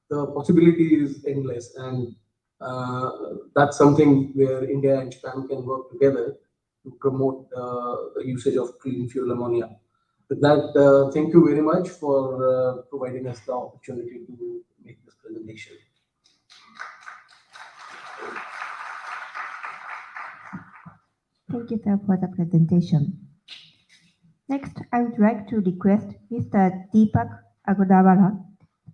The possibility is endless, and that's something where India and Japan can work together to promote the usage of clean fuel ammonia. With that, thank you very much for providing us the opportunity to make this presentation. Thank you, sir, for the presentation. Next, I would like to request Mr. Deepak Agrawala,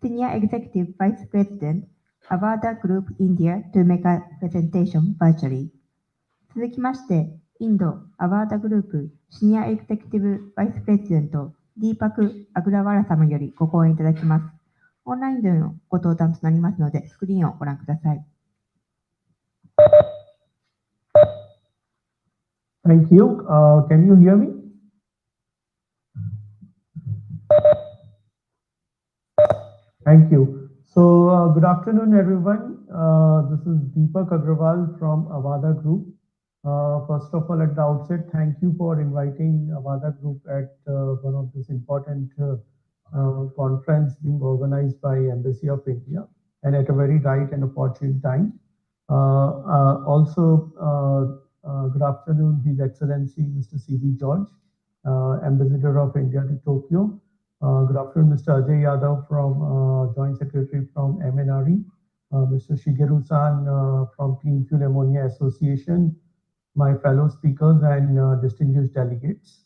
Senior Executive Vice President, Avada Group India, to make a presentation virtually. 続きまして、インドアワーダグループシニアエグゼクティブバイスプレジデントディーパク・アグラワラ様よりご講演いただきます。オンラインでのご登壇となりますので、スクリーンをご覧ください。Thank you. Can you hear me? Thank you. So, good afternoon, everyone. This is Deepak Agrawal from Avada Group. First of all, at the outset, thank you for inviting Avada Group at one of this important conference being organized by Embassy of India, and at a very right and opportune time. Also, good afternoon, His Excellency Mr. C.B. George, Ambassador of India to Tokyo. Good afternoon, Mr. Ajay Yadav, from Joint Secretary from MNRE, Mr. Shigeru-san from Clean Fuel Ammonia Association, my fellow speakers and distinguished delegates.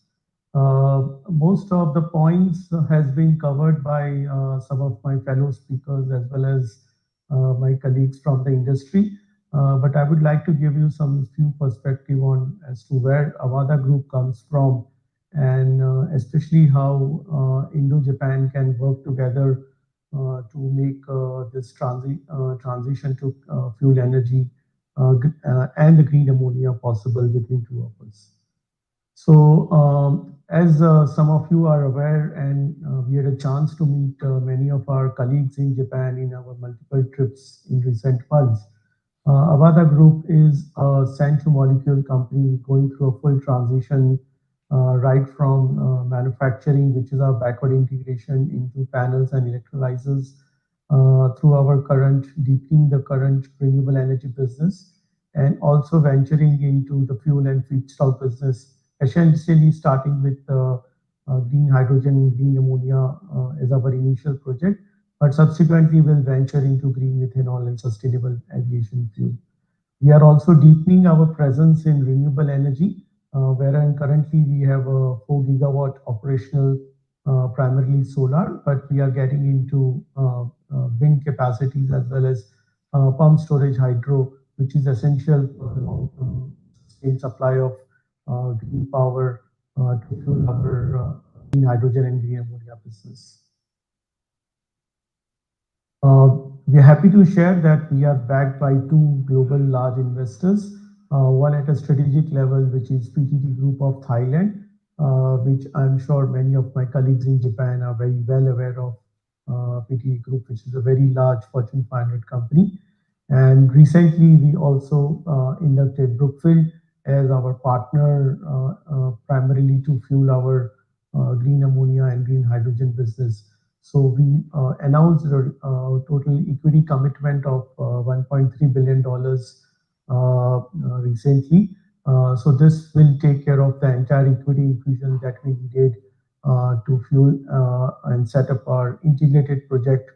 Most of the points has been covered by some of my fellow speakers as well as my colleagues from the industry. But I would like to give you some few perspective on as to where Avada Group comes from, and especially how Indo-Japan can work together to make this transition to fuel energy and the green ammonia possible between two of us. So, as some of you are aware, and we had a chance to meet many of our colleagues in Japan in our multiple trips in recent months. Avada Group is a cell-to-molecule company going through a full transition, right from manufacturing, which is our backward integration into panels and electrolyzers, through our deepening the current renewable energy business, and also venturing into the fuel and feedstock business, essentially starting with green hydrogen and green ammonia as our initial project, but subsequently will venture into green methanol and sustainable aviation fuel. We are also deepening our presence in renewable energy, wherein currently we have a 4 gigawatt operational, primarily solar, but we are getting into wind capacities as well as pump storage hydro, which is essential for the long-term sustained supply of green power to fuel our green hydrogen and green ammonia business. We are happy to share that we are backed by two global large investors, one at a strategic level, which is PTT Group of Thailand, which I'm sure many of my colleagues in Japan are very well aware of. PTT Group, which is a very large Fortune 500 company. And recently, we also inducted Brookfield as our partner, primarily to fuel our green ammonia and green hydrogen business. So we announced a total equity commitment of $1.3 billion recently. So this will take care of the entire equity infusion that we did to fuel and set up our integrated project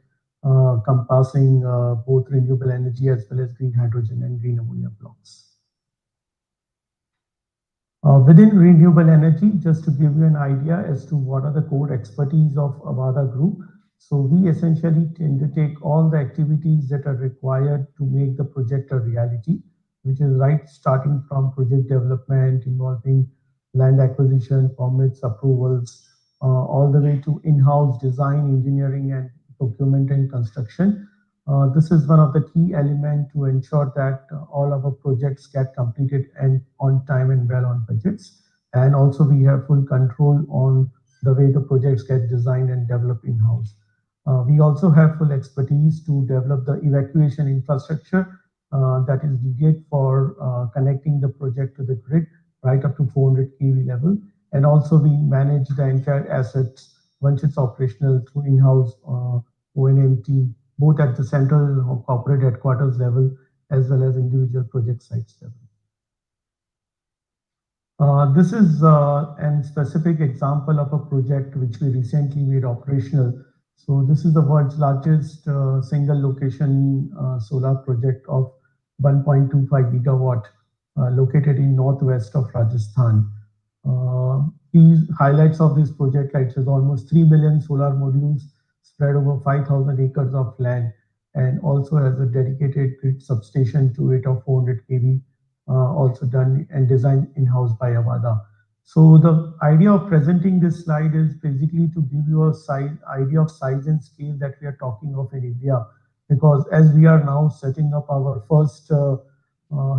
compassing both renewable energy as well as green hydrogen and green ammonia blocks. Within renewable energy, just to give you an idea as to what are the core expertise of Avada Group. So we essentially tend to take all the activities that are required to make the project a reality, which is right starting from project development involving land acquisition, permits, approvals, all the way to in-house design, engineering, and procurement and construction. This is one of the key elements to ensure that all our projects get completed and on time and well on budgets. And also we have full control on the way the projects get designed and developed in-house. We also have full expertise to develop the evacuation infrastructure that is needed for connecting the project to the grid right up to 400 kV level. And also we manage the entire assets once it's operational through in-house O&M team, both at the central corporate headquarters level as well as individual project sites level. This is a specific example of a project which we recently made operational. So this is the world's largest single location solar project of 1.25 gigawatt located in northwest of Rajasthan. These highlights of this project, it is almost 3 million solar modules spread over 5,000 acres of land, and also has a dedicated grid substation to it of 400 kV, also done and designed in-house by Avada. So the idea of presenting this slide is basically to give you a idea of size and scale that we are talking of in India, because as we are now setting up our first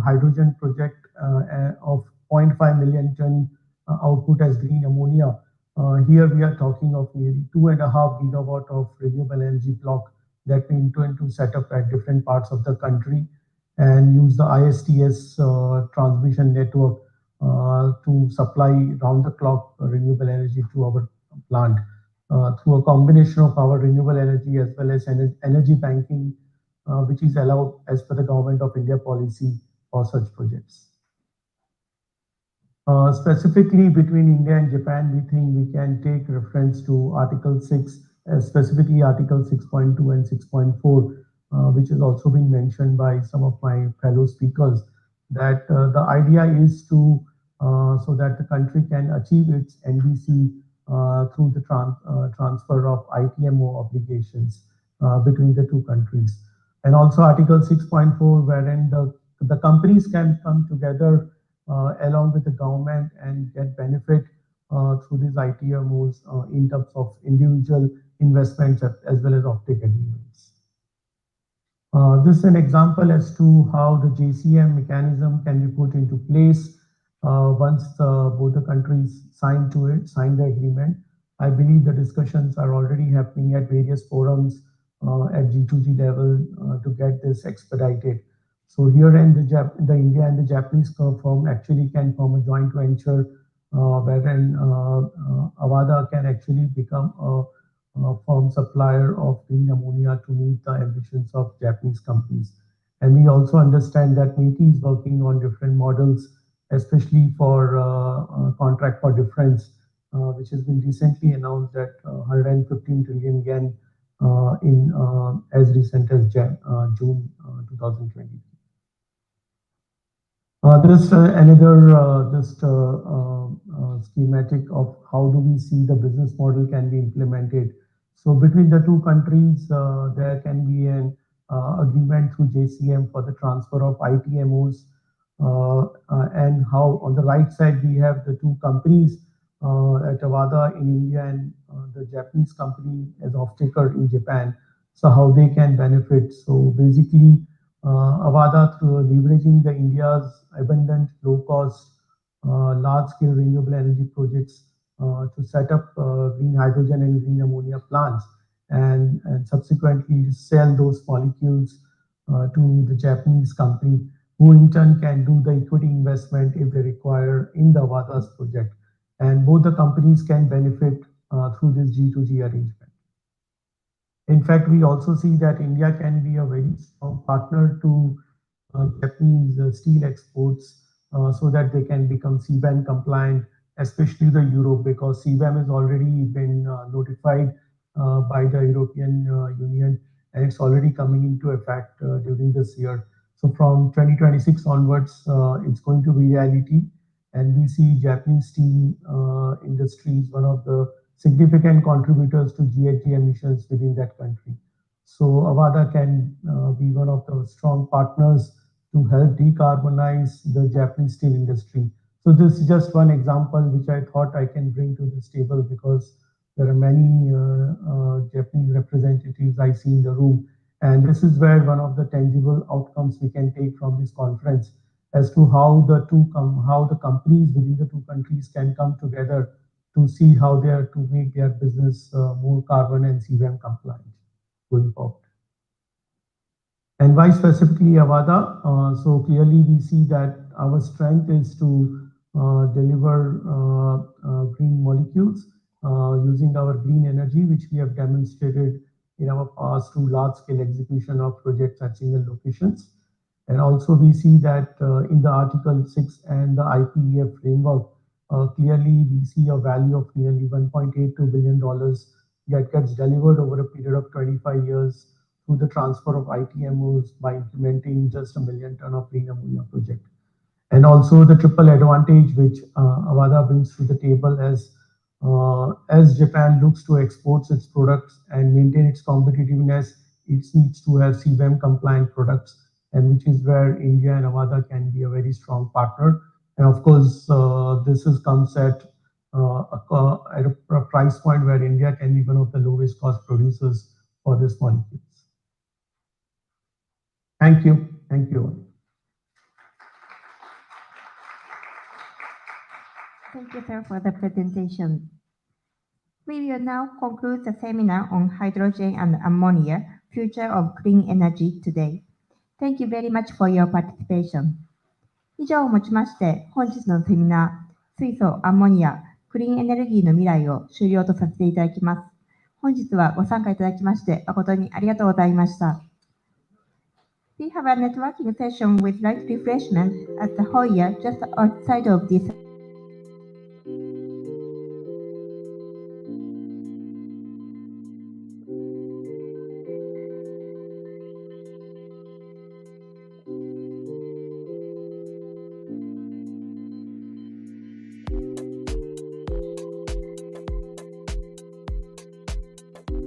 hydrogen project of 0.5 million ton output as green ammonia, here we are talking of nearly 2.5 gigawatt of renewable energy block that we intend to set up at different parts of the country and use the ISTS transmission network to supply round-the-clock renewable energy to our plant through a combination of our renewable energy as well as energy banking, which is allowed as per the Government of India policy for such projects. Specifically between India and Japan, we think we can take reference to Article 6, specifically Article 6.2 and 6.4, which has also been mentioned by some of my fellow speakers, that the idea is to so that the country can achieve its NDC through the transfer of ITMO obligations between the two countries. And also Article 6.4, wherein the companies can come together along with the government and get benefit through these ITMOs in terms of individual investments as well as offtake agreements. This is an example as to how the JCM mechanism can be put into place once both the countries sign the agreement. I believe the discussions are already happening at various forums at G2G level to get this expedited. So here in the India and the Japanese firm actually can form a joint venture wherein Avada can actually become a firm supplier of green ammonia to meet the ambitions of Japanese companies. And we also understand that METI is working on different models, especially for contract for difference, which has been recently announced at 115 trillion yen in as recent as June 2020. This another schematic of how do we see the business model can be implemented. So between the two countries, there can be an agreement through JCM for the transfer of ITMOs, and how on the right side we have the two companies at Avada in India and the Japanese company as off-taker in Japan. So how they can benefit. So basically, Avada through leveraging the India's abundant, low-cost, large-scale renewable energy projects to set up green hydrogen and green ammonia plants, and subsequently sell those molecules to the Japanese company, who in turn can do the equity investment if they require in the Avada's project. And both the companies can benefit through this G2G arrangement. In fact, we also see that India can be a very strong partner to Japanese steel exports so that they can become CBAM compliant especially the Europe, because CBAM has already been notified by the European Union, and it's already coming into effect during this year. So from 2026 onwards, it's going to be reality, and we see Japanese steel industry is one of the significant contributors to GHG emissions within that country. So Avada can be one of the strong partners to help decarbonize the Japanese steel industry. So this is just one example which I thought I can bring to this table, because there are many Japanese representatives I see in the room. And this is where one of the tangible outcomes we can take from this conference as to how the companies within the two countries can come together to see how they are to make their business more carbon and CBAM compliant going forward. And why specifically Avada? So clearly we see that our strength is to deliver green molecules using our green energy, which we have demonstrated in our past through large-scale execution of projects at single locations. And also we see that in the Article 6 and the IPEF framework, clearly we see a value of nearly $1.82 billion that gets delivered over a period of 25 years through the transfer of ITMOs by implementing just 1 million ton of green ammonia project. And also the triple advantage which Avada brings to the table as Japan looks to export its products and maintain its competitiveness, it needs to have CBAM compliant products, and which is where India and Avada can be a very strong partner. And of course, this comes at a price point where India can be one of the lowest cost producers for these molecules. Thank you. Thank you. Thank you, sir, for the presentation. We will now conclude the seminar on hydrogen and ammonia, future of clean energy today. Thank you very much for your participation. 以上をもちまして、本日のセミナー、水素、アンモニア、クリーンエネルギーの未来を終了とさせていただきます。本日はご参加いただきまして、誠にありがとうございました。We have a networking session with light refreshment at the foyer just outside of this